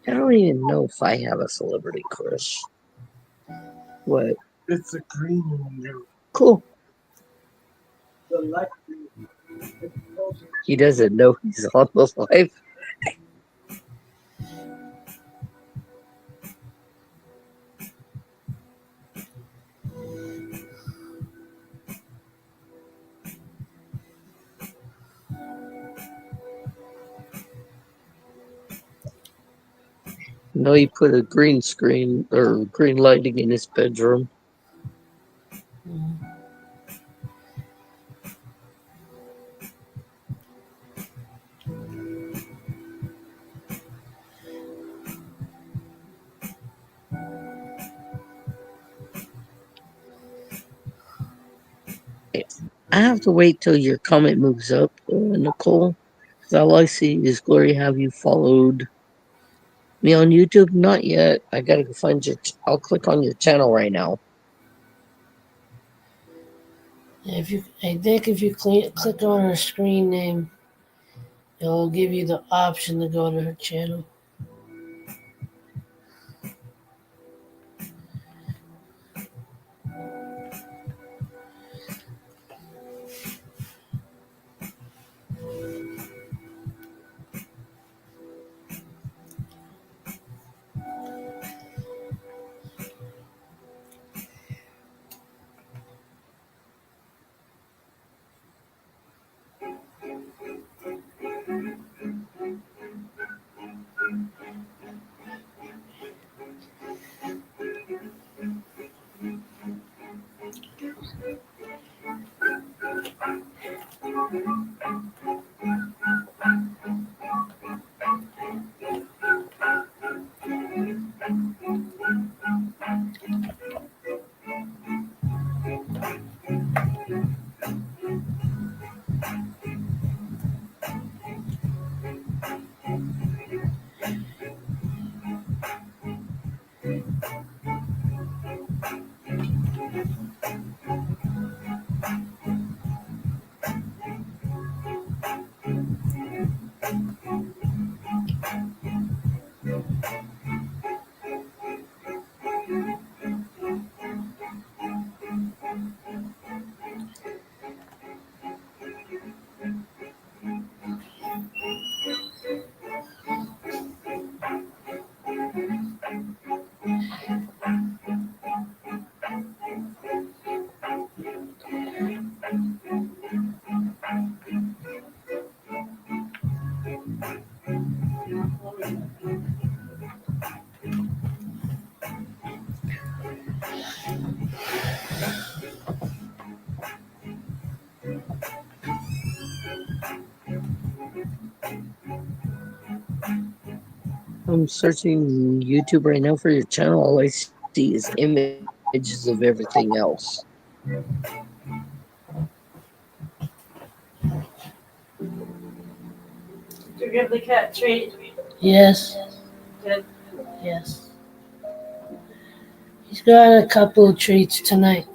I don't even know if I have a celebrity crush. What? It's a green one. Cool. The light. He doesn't know he's on the live. No, he put a green screen or green lighting in his bedroom. Mm. I have to wait till your comment moves up, Nicole. Because all I see is Glory. Have you followed me on YouTube? Not yet. I gotta go find your. I'll click on your channel right now. I think if you click on her screen name, it'll give you the option to go to her channel. I'm searching YouTube right now for your channel. All I see is images of everything else. Did you give the cat treat? Yes, Good. yes. He's got a couple of treats tonight.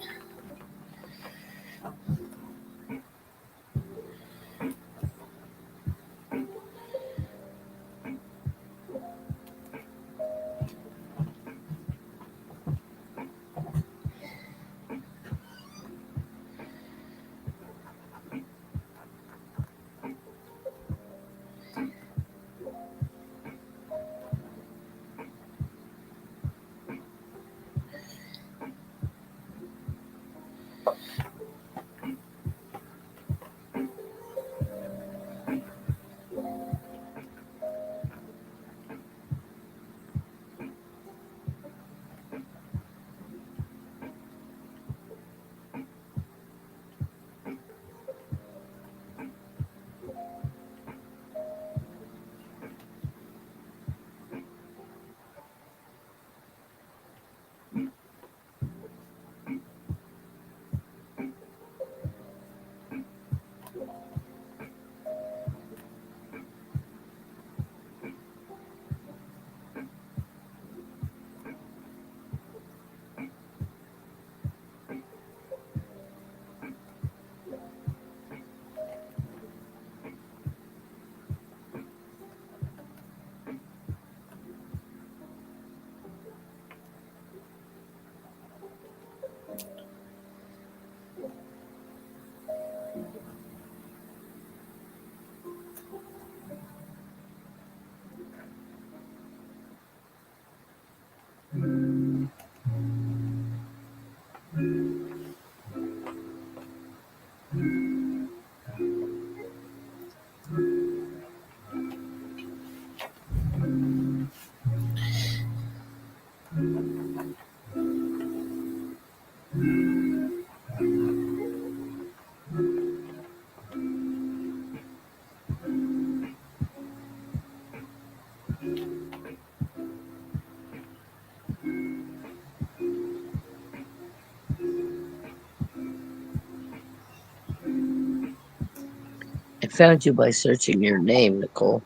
I found you by searching your name, Nicole.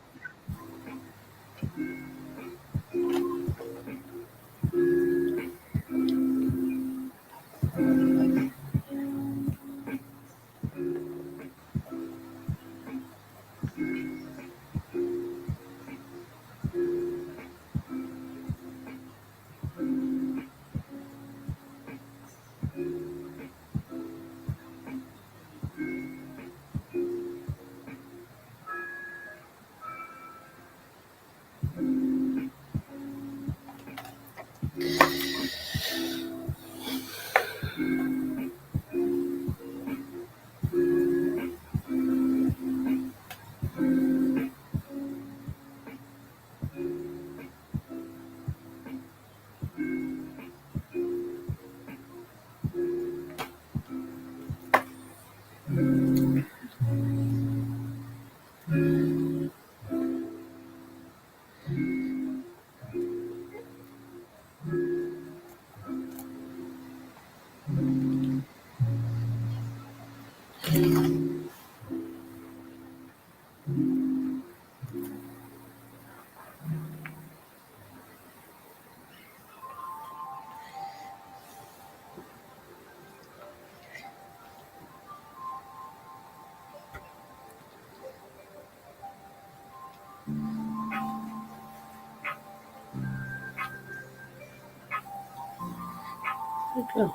Where'd it go?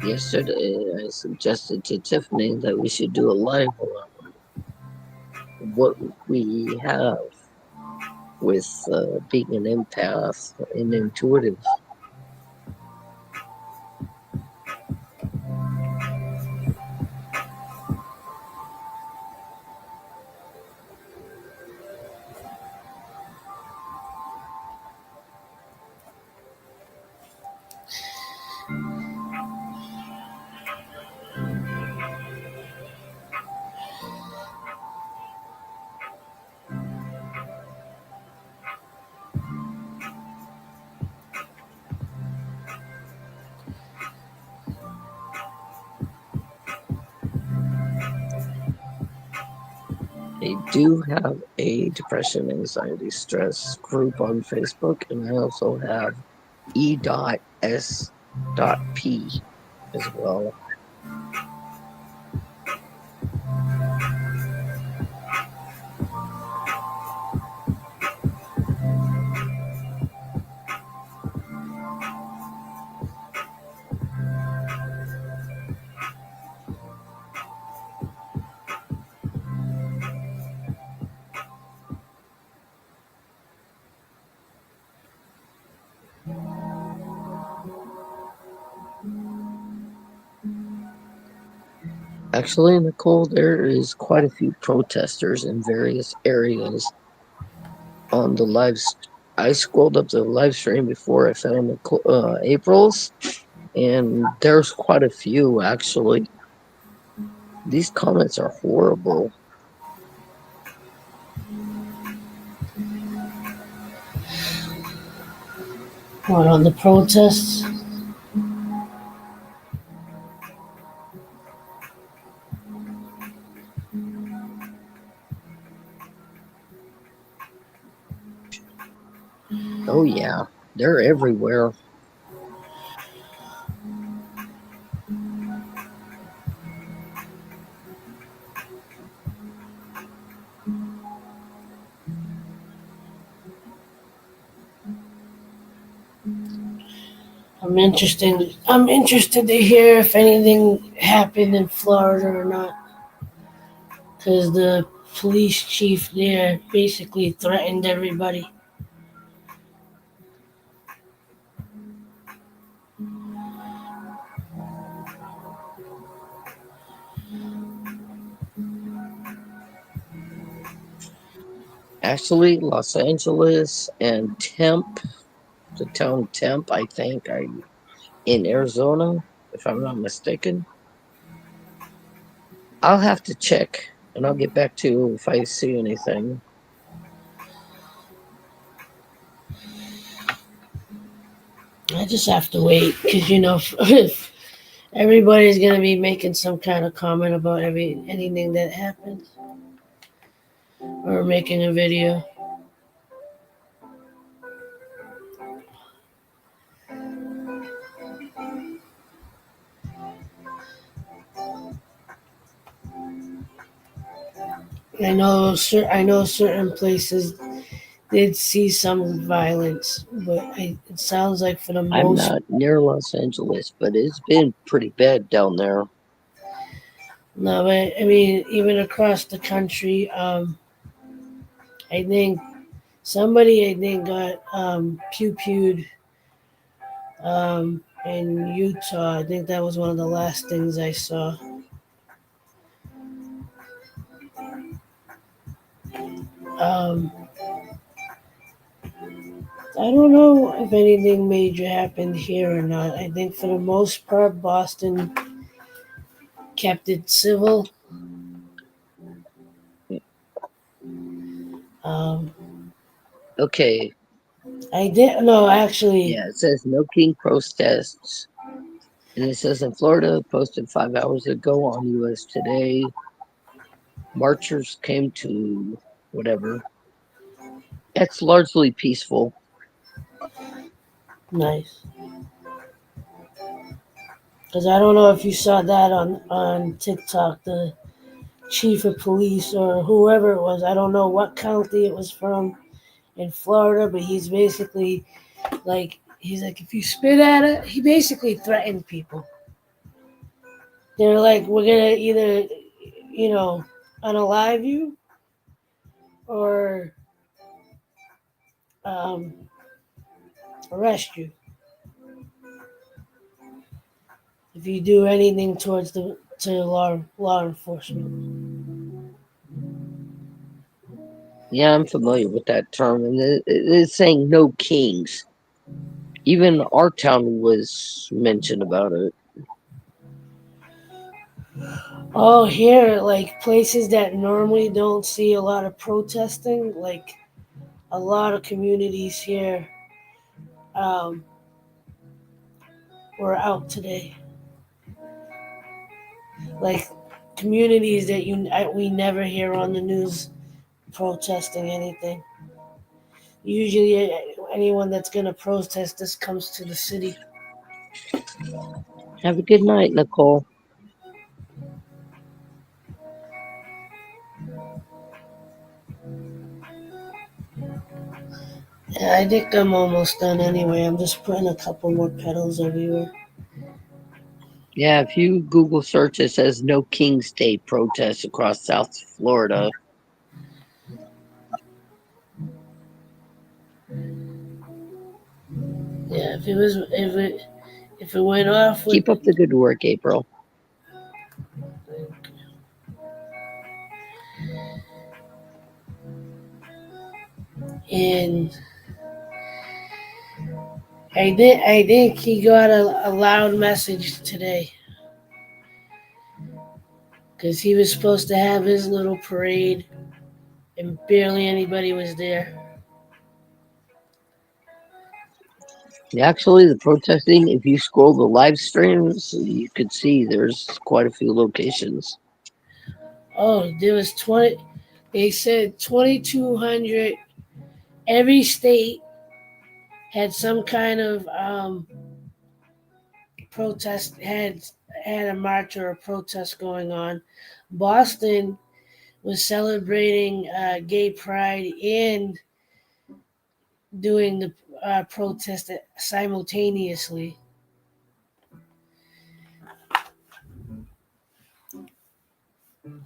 Yesterday, I suggested to Tiffany that we should do a live on what we have with being an empath and intuitive. I do have a depression, anxiety, stress group on Facebook, and I also have E.S.P as well. Actually, Nicole, there is quite a few protesters in various areas on the live. I scrolled up the live stream before I found April's, and there's quite a few actually. These comments are horrible. What, on the protests? Oh yeah, they're everywhere. I'm interested to hear if anything happened in Florida or not, because the police chief there basically threatened everybody. Actually, Los Angeles and Temp, the town Temp, I think, are in Arizona, if I'm not mistaken. I'll have to check, and I'll get back to you if I see anything. I just have to wait, because if everybody's gonna be making some kind of comment about anything that happens, or making a video. I know certain places did see some violence, but it sounds like for the I'm most. not near Los Angeles, but it's been pretty bad down there. No, but I mean, even across the country, I think somebody got pew-pewed in Utah. I think that was one of the last things I saw. Um, I don't know if anything major happened here or not. I think for the most part, Boston kept it civil. Um, Okay, I did no actually. yeah, it says no king protests. And it says in Florida, posted 5 hours ago on US Today, marchers came to whatever. It's largely peaceful. Nice. Because I don't know if you saw that on TikTok. The chief of police or whoever it was, I don't know what county it was from in Florida, but he's basically like, if you spit at it, he basically threatened people. They're like, we're gonna either, unalive you or um, arrest you if you do anything towards the to law enforcement. Yeah, I'm familiar with that term, and it's saying no kings. Even our town was mentioned about it. Oh, here, like places that normally don't see a lot of protesting, like a lot of communities here um, were out today. Like communities that we never hear on the news protesting anything. Usually, anyone that's going to protest this comes to the city. Have a good night, Nicole. Yeah, I think I'm almost done anyway. I'm just putting a couple more petals everywhere. Yeah, if you Google search, it says no King's Day protests across South Florida. Yeah, if it went off with Keep up the good work, April. and I think he got a loud message today because he was supposed to have his little parade and barely anybody was there. Actually, the protesting, if you scroll the live streams, you could see there's quite a few locations. Oh, there was 20. They said 2,200. Every state had some kind of protest had a march or a protest going on. Boston was celebrating gay pride and doing the protest simultaneously.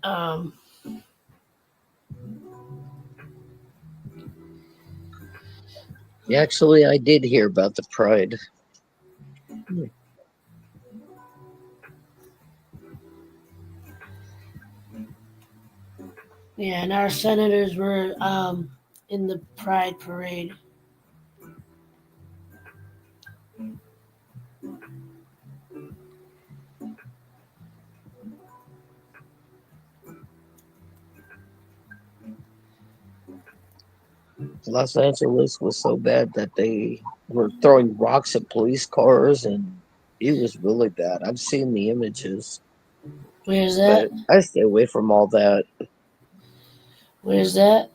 Um, Actually, I did hear about the pride. yeah, and our senators were in the pride parade. Los Angeles was so bad that they were throwing rocks at police cars, and it was really bad. I've seen the images, Where's that? but I stay away from all that. Where's that?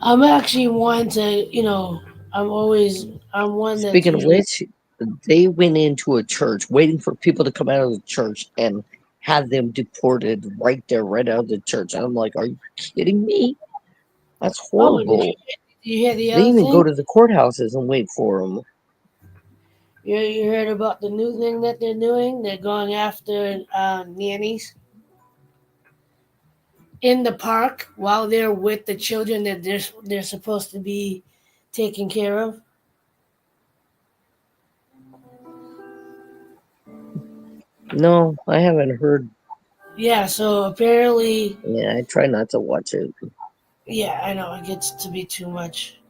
I'm actually one to, I'm one that's Speaking of usually, which, they went into a church waiting for people to come out of the church and had them deported right there, right out of the church. I'm like, are you kidding me? That's oh, horrible. did you hear the They other even go thing? to the courthouses and wait for them. You heard about the new thing that they're doing? They're going after nannies in the park while they're with the children that they're supposed to be taking care of. No, I haven't heard. Yeah, so apparently, Yeah, I try not to watch it. yeah, I know it gets to be too much.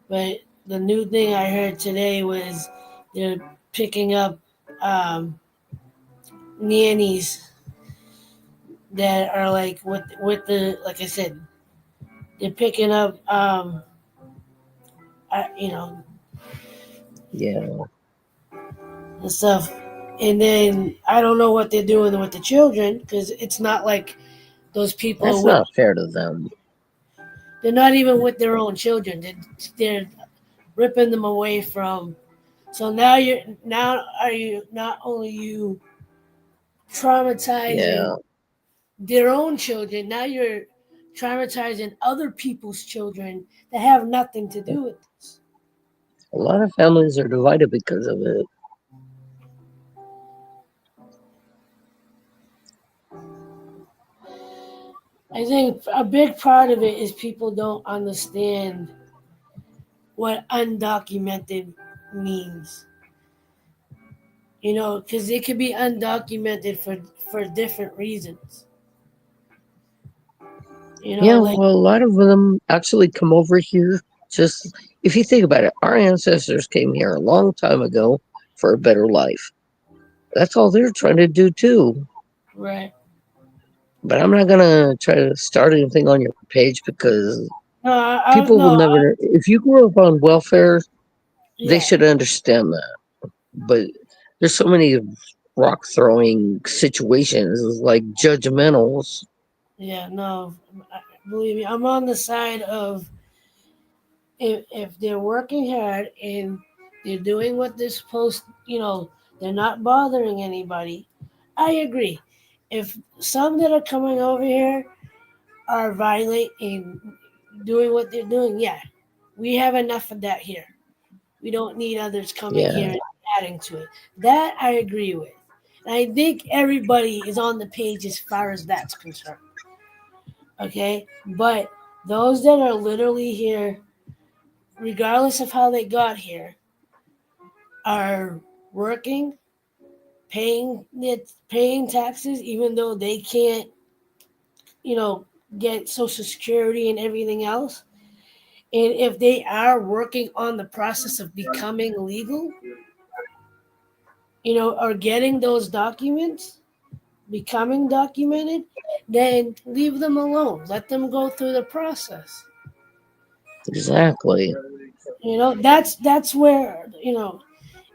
But the new thing I heard today was they're picking up um, nannies that are like with the like I said, they're picking up you know Yeah, and stuff. And then I don't know what they're doing with the children because it's not like those people are that's with. not fair to them. They're not even with their own children. They're ripping them away from. So now are you not only you traumatizing Yeah, their own children, now you're traumatizing other people's children that have nothing to do with this. A lot of families are divided because of it. I think a big part of it is people don't understand what undocumented means. You know, because it could be undocumented for different reasons. You know, Yeah, like well, a lot of them actually come over here. Just if you think about it, our ancestors came here a long time ago for a better life. That's all they're trying to do too. right. But I'm not gonna try to start anything on your page because No, people will no, never. If you grew up on welfare, they yeah, should understand that. But there's so many rock throwing situations like judgmentals. yeah, no. Believe me, I'm on the side of if they're working hard and they're doing what they're supposed, they're not bothering anybody. I agree. If some that are coming over here are violent and doing what they're doing, yeah, we have enough of that here. We don't need others coming Yeah, here and adding to it. That I agree with. And I think everybody is on the page as far as that's concerned. Okay? But those that are literally here, regardless of how they got here, are working, paying taxes, even though they can't, you know, get Social Security and everything else. And if they are working on the process of becoming legal, or getting those documents, becoming documented, then leave them alone. Let them go through the process. exactly. That's where,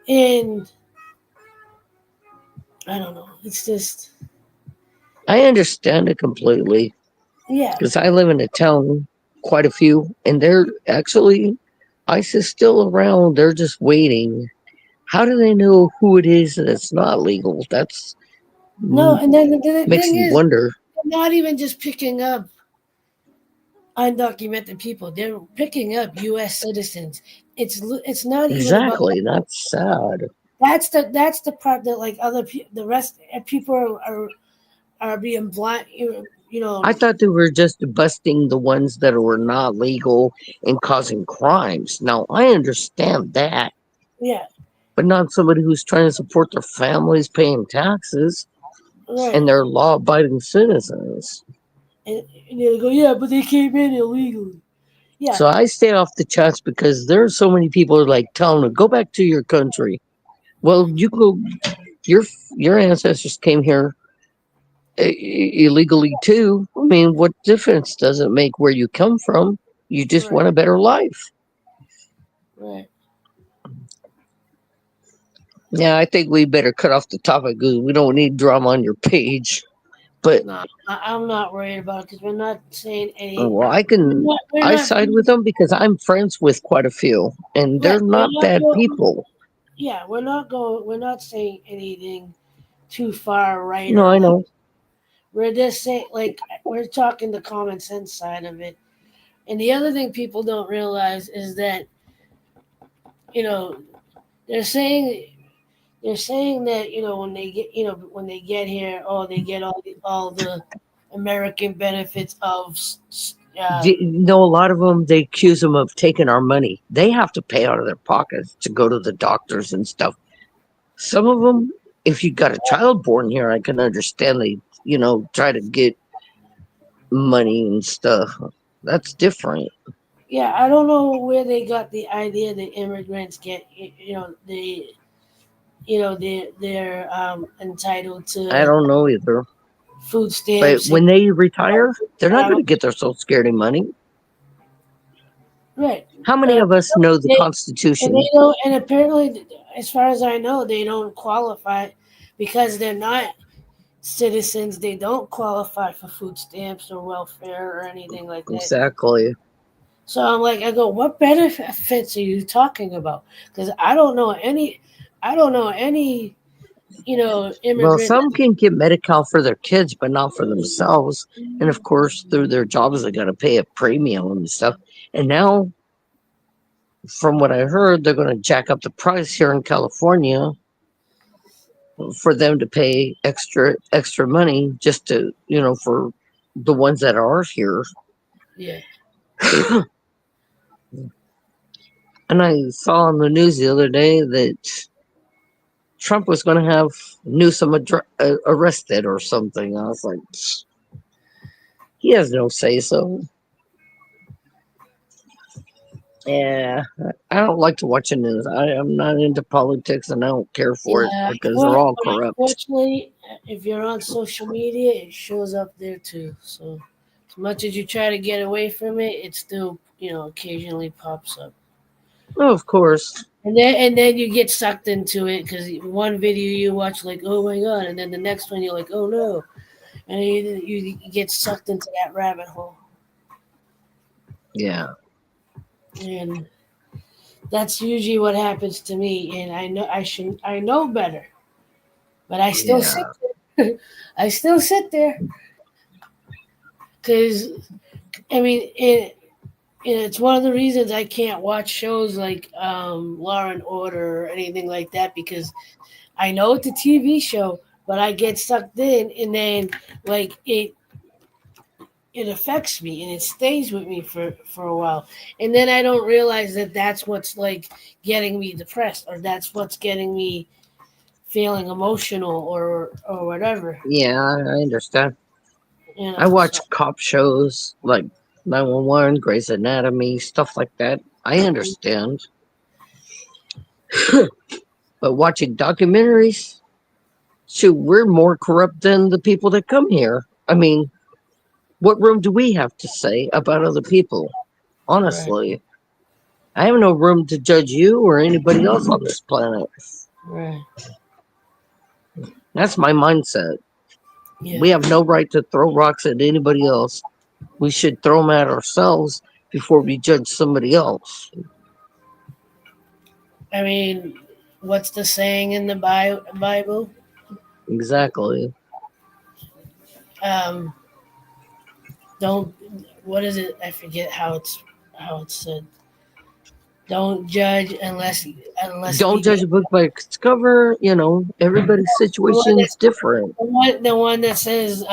and I don't know. It's just, I understand it completely yeah. because I live in a town, quite a few, and they're actually, ICE is still around. They're just waiting. How do they know who it is that's not legal? That's No, and then the makes thing me is, wonder. they're not even just picking up undocumented people. They're picking up U.S. citizens. It's not even about that. Exactly. That's sad. That's the part that like the rest people are being blind. I thought they were just busting the ones that were not legal and causing crimes. Now, I understand that, Yeah, but not somebody who's trying to support their families paying taxes right. and they're law abiding citizens. And they go, yeah, but they came in illegally. Yeah, So I stay off the chats because there's so many people are like telling them, go back to your country. Well, you go, your your ancestors came here illegally too. I mean, what difference does it make where you come from? You just right, want a better life. right. Yeah, I think we better cut off the topic because we don't need drama on your page. But No, I'm not worried about it because we're not saying any. well, We're I not side with them because I'm friends with quite a few, and right. they're not bad people. Yeah, we're not going. We're not saying anything too far right No, or I left. know. We're just saying like we're talking the common sense side of it. And the other thing people don't realize is that you know they're saying they're saying that when they get here, oh, they get all the American benefits of You know, a lot of them, they accuse them of taking our money. They have to pay out of their pockets to go to the doctors and stuff. Some of them, if you got a child born here, I can understand they, try to get money and stuff. That's different. yeah. I don't know where they got the idea that immigrants get they're entitled I to don't know either. food But stamps and when they retire, they're not um, going to get their Social Security money. right. How many Uh, of us know the they, and Constitution? they don't, and apparently, as far as I know, they don't qualify because they're not citizens. They don't qualify for food stamps or welfare or anything like that. Exactly. So I'm like, I go, what benefits are you talking about? Because I don't know any. I don't know any. Well, Immigrant. some can get Medi-Cal for their kids, but not for themselves. And of course, through their jobs, they got to pay a premium and stuff. And now from what I heard, they're going to jack up the price here in California for them to pay extra money just to, for the ones that are here. Yeah. And I saw on the news the other day that Trump was going to have Newsom arrested or something. I was like, he has no say so. Yeah, I don't like to watch the news. I am not into politics and I don't care for it Yeah. because they're all But corrupt. unfortunately, if you're on social media, it shows up there too. So as much as you try to get away from it, it still, occasionally pops up. Oh, of course. And then you get sucked into it because one video you watch like, oh my god, and then the next one you're like, oh no, and you get sucked into that rabbit hole, Yeah. and that's usually what happens to me. And I know better, but I still Yeah. sit there. I still sit there because I mean it's one of the reasons I can't watch shows like Law and Order or anything like that because I know it's a TV show, but I get sucked in, and then like it affects me and it stays with me for a while, and then I don't realize that that's what's like getting me depressed, or that's what's getting me feeling emotional or whatever. Yeah, I understand. I So, watch cop shows like 911, Grey's Anatomy, stuff like that. I understand. But watching documentaries, shoot, we're more corrupt than the people that come here. I mean, what room do we have to say about other people? right, Honestly, I have no room to judge you or anybody else on this planet. right, That's my mindset. yeah. We have no right to throw rocks at anybody else. We should throw them at ourselves before we judge somebody else. I mean, what's the saying in the Bible? Exactly. Um, don't. What is it? I forget how it's said. Don't judge unless Don't judge a book by its cover. Everybody's situation is different. the one that says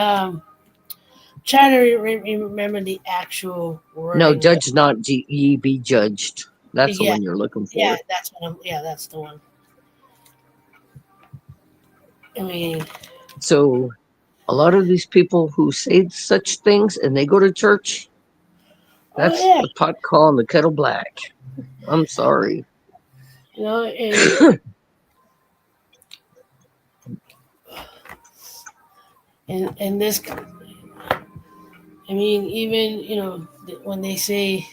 trying to remember the actual No, wording. judge not, ye be judged. That's the Yeah, one you're looking yeah, for. that's the one. I mean, So, a lot of these people who say such things and they go to church, oh that's yeah, the pot calling the kettle black. I'm sorry. and and this, I mean, even when they say,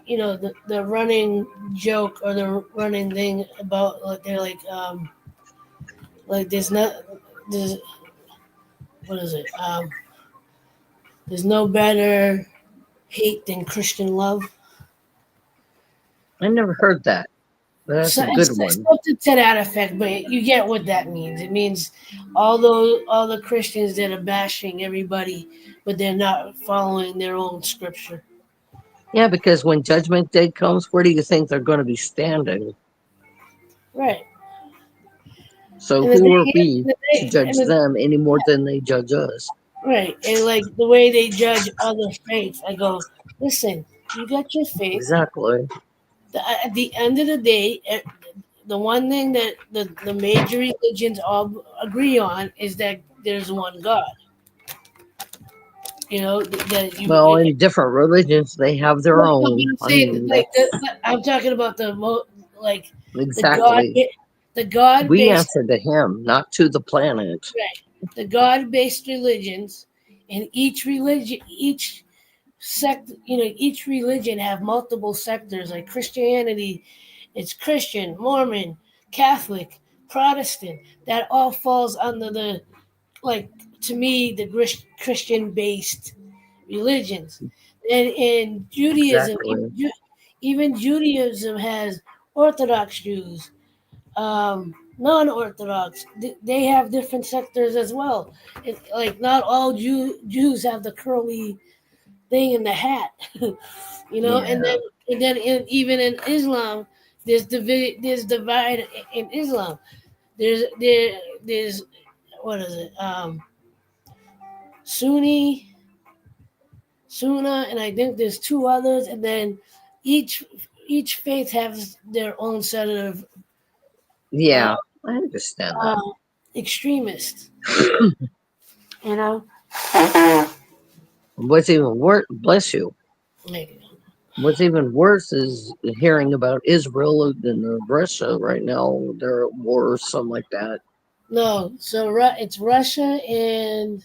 the running joke or the running thing about like they're like there's what is it? There's no better hate than Christian love. I never heard that. But that's So a good it's one. something to that effect, but you get what that means. It means all the Christians that are bashing everybody, but they're not following their own scripture. Yeah, because when Judgment Day comes, where do you think they're going to be standing? Right. So And the who are thing is, we to judge them any more than they judge us? right. And like the way they judge other faiths, I go, listen, you got your faith. Exactly. At the end of the day, the one thing that the major religions all agree on is that there's one God. That you. Well, in different religions, they have their Well, but own. I'm I saying mean, like that's I'm talking about like the God exactly. the God We based answer to him, not to the planet. the God based religions, and each sect each religion have multiple sectors. Like Christianity, it's Christian, Mormon, Catholic, Protestant. That all falls under the, like, to me, the Christian based religions. And Judaism, Exactly. even Judaism has Orthodox Jews, non-Orthodox. They have different sectors as well. Like not all Jews have the curly thing in the hat, And then Yeah. and then even in Islam, there's divide in Islam. There's what is it? Sunni, Sunnah, and I think there's two others, and then each each faith has their own set of Yeah, I understand that. extremists. You know, What's even worse, bless you. like, What's even worse is hearing about Israel and Russia right now. They're at war or something like that. no, so it's Russia and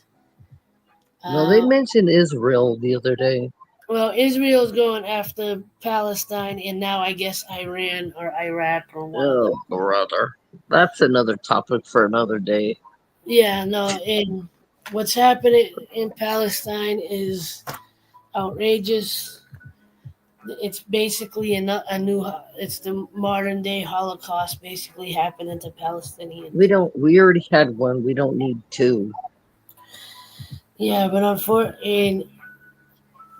No, they uh, mentioned Israel the other day. well, Israel's going after Palestine, and now I guess Iran or Iraq or one of them. Oh, brother. That's another topic for another day. Yeah, no, and what's happening in Palestine is outrageous. It's basically a new. It's the modern day Holocaust, basically happening to Palestinians. We already had one. We don't need two. Yeah, but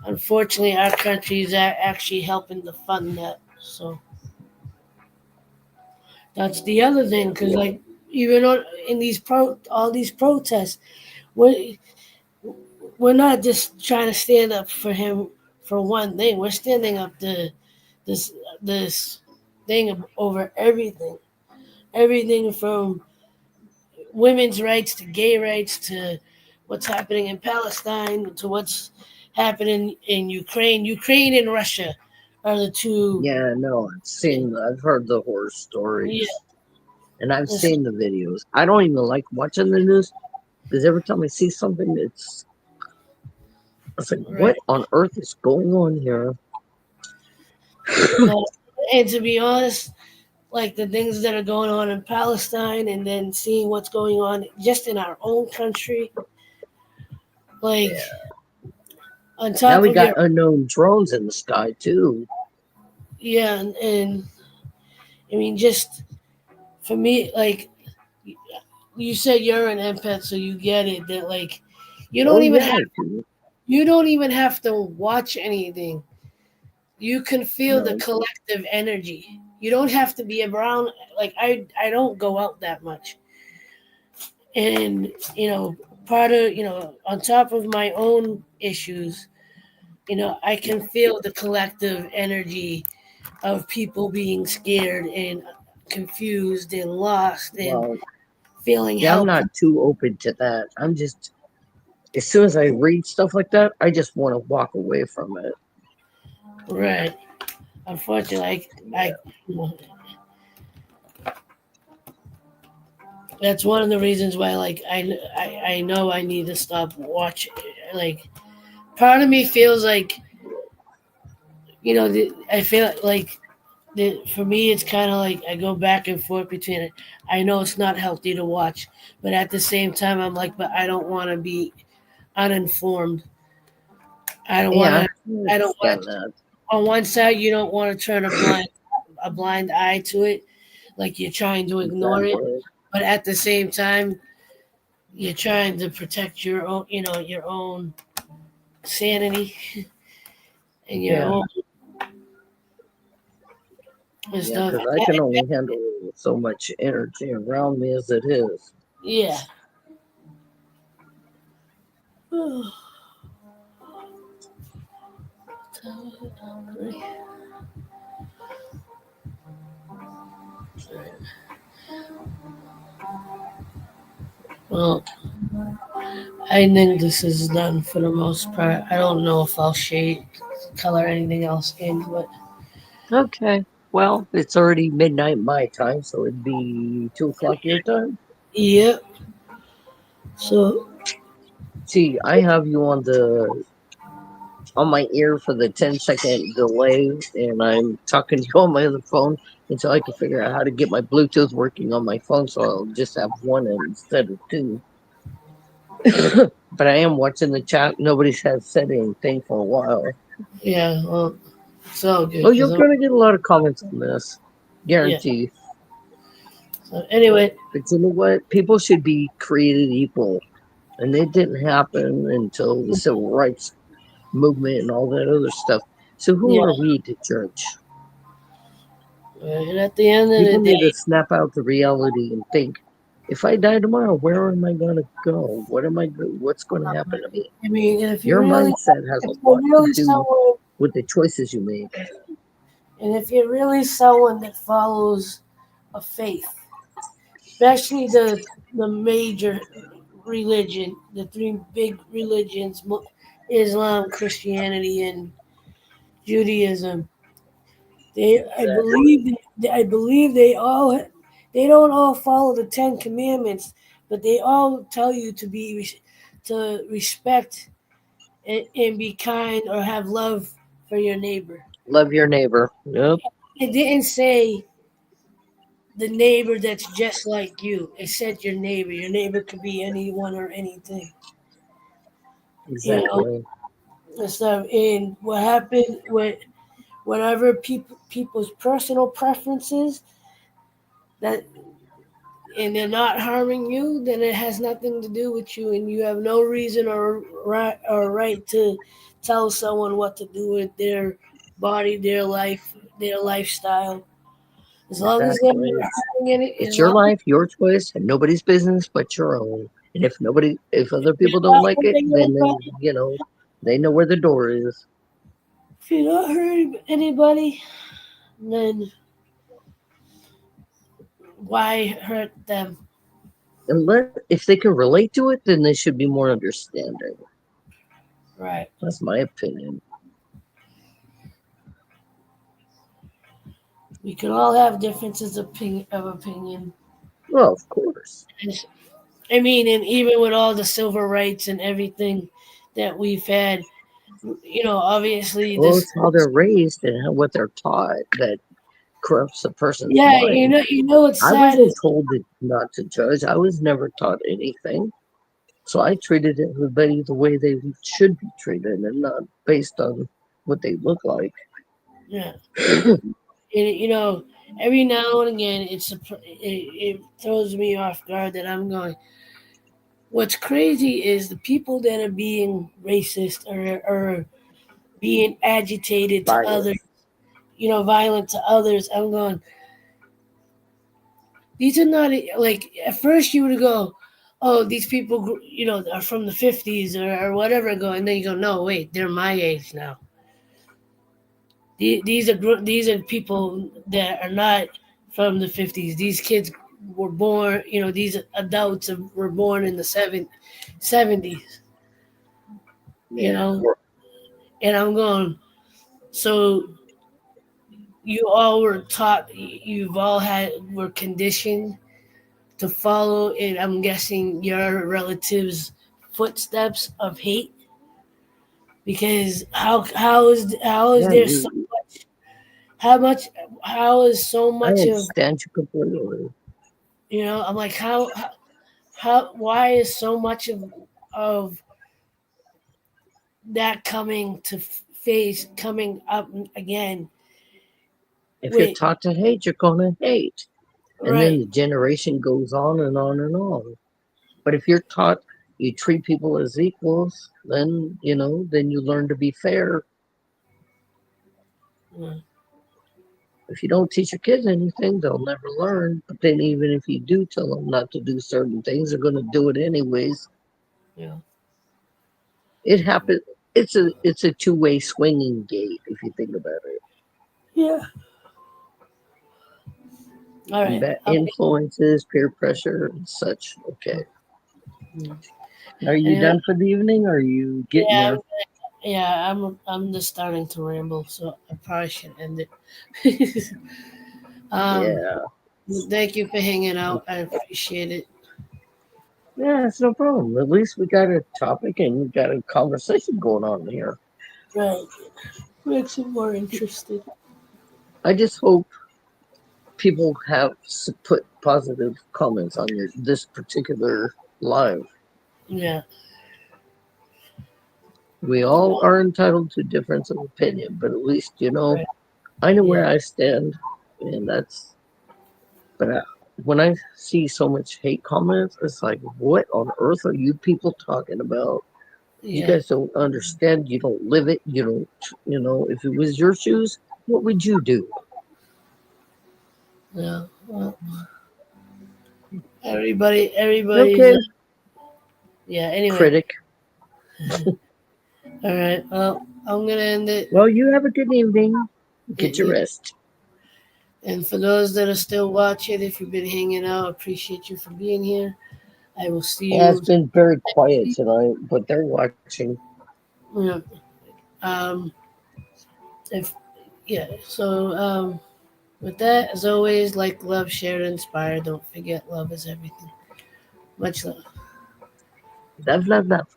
unfortunately, our country is actually helping to fund that. So that's the other thing, because like even in all these protests, we're we're not just trying to stand up for him for one thing. We're standing up to this this thing over everything from women's rights to gay rights to what's happening in Palestine to what's happening in Ukraine. Ukraine and Russia are the two. Yeah, no, I've heard the horror stories. Yeah, And I've seen the videos. I don't even like watching the news because every time I see something, it's like, right. what on earth is going on here? And to be honest, like the things that are going on in Palestine and then seeing what's going on just in our own country, like on top Now we of got unknown drones in the sky too. yeah, and I mean, just for me, like you said, you're an empath, so you get it. That like you don't you don't even have to watch anything. You can feel the collective energy. You don't have to be around. Like I don't go out that much, and part of on top of my own issues, I can feel the collective energy of people being scared and confused and lost and feeling I'm helpless. not too open to that. I'm just, as soon as I read stuff like that, I just want to walk away from it. Right. Unfortunately, that's one of the reasons why, like, I know I need to stop watching. Like, part of me feels like, I feel like for me, it's kind of like I go back and forth between it. I know it's not healthy to watch, but at the same time, I'm like, but I don't want to be uninformed. I don't want to. I don't want to. On one side, you don't want to turn a blind eye to it, like you're trying to ignore it, but at the same time, you're trying to protect your own, your own sanity and your own. Yeah, because I can only handle so much energy around me as it is. Yeah. Well, I think this is done for the most part. I don't know if I'll color anything else in, but okay. Well, it's already midnight my time, so it'd be 2:00 your time. Yep. So, see, I have you on my ear for the 10-second delay, and I'm talking to you on my other phone until I can figure out how to get my Bluetooth working on my phone, so I'll just have one instead of two. But I am watching the chat. Nobody has said anything for a while. Yeah, well, so good. Oh, you're going to get a lot of comments on this. Guarantee. Yeah. So anyway. But you know what? People should be created equal. And it didn't happen until the civil rights movement and all that other stuff. So who Yeah. are we to judge? And at the end of the People need day, to snap out the reality and think, if I die tomorrow, where am I going to go? What's going to happen to me? I mean, Your mindset has if a you're lot to really do someone, with the choices you make. and if you're really someone that follows a faith, especially the major religion, the three big religions, Islam, Christianity, and Judaism. I believe they don't all follow the Ten Commandments, but they all tell you to respect and be kind or have love for your neighbor. Love your neighbor. Yep, It didn't say the neighbor that's just like you. It said your neighbor. Your neighbor could be anyone or anything. You know, exactly. and stuff. And what happened with whatever people's personal preferences that and they're not harming you, then it has nothing to do with you, and you have no reason or right to tell someone what to do with their body, their life, their lifestyle. As long as they're Exactly. not harming it, It's your life, your choice, and nobody's business but your own. And if other people don't like it, then they know where the door is. if you're not hurting anybody, then why hurt them? And if they can relate to it, then they should be more understanding. Right. That's my opinion. We can all have differences of opinion. Well, of course. I mean, and even with all the civil rights and everything that we've had, obviously Well, this. it's how they're raised and what they're taught that corrupts a person's Yeah, mind. what's I sad wasn't is told not to judge. I was never taught anything. So I treated everybody the way they should be treated and not based on what they look like. yeah, and every now and again it throws me off guard that I'm going. What's crazy is the people that are being racist or being agitated to Violent. others, violent to others. I'm going. These are not like at first you would go, oh, these people, are from the 50s or whatever. Go and then you go, no, wait, they're my age now. These are people that are not from the 50s. These kids were born, these adults were born in the 70s. You know, and I'm going. So you all were taught. You've all were conditioned to follow, and I'm guessing your relatives' footsteps of hate. Because how is Yeah, there so much? How is so I much of understand you completely. I'm like how why is so much of that coming to face coming up again If you're with taught to hate, you're going to hate. And then right. the generation goes on and on and on. But if you're taught you treat people as equals, then, then you learn to be fair. Mm, If you don't teach your kids anything, they'll never learn. But then even if you do tell them not to do certain things, they're going to do it anyways. yeah. It happens. It's a two-way swinging gate if you think about it. Yeah. All right. Influences, peer pressure, and such. Okay. Mm. Are you And, done for the evening? Or are you getting yeah, there? I'm just starting to ramble, so I probably should end it. um, Yeah. Thank you for hanging out. I appreciate it. Yeah, it's no problem. At least we got a topic and we got a conversation going on here. Right. Makes it more interesting. I just hope people have put positive comments on this particular live. Yeah. We all are entitled to difference of opinion, but at least Right. I know where Yeah. I stand, and when I see so much hate comments, it's like, what on earth are you people talking about? You Yeah. guys don't understand. You don't live it. You don't, if it was your shoes, what would you do? Yeah. Well, everybody's. Okay, Yeah. Anyway. critic. All right. Well, I'm gonna end it. Well, you have a good evening. Get your Yeah. rest. And for those that are still watching, if you've been hanging out, appreciate you for being here. I will see Yeah, it's you. been very quiet tonight, but they're watching. Yeah. Um. If yeah. So with that, as always, like, love, share, and inspire. Don't forget, love is everything. Much love. Love, love, love.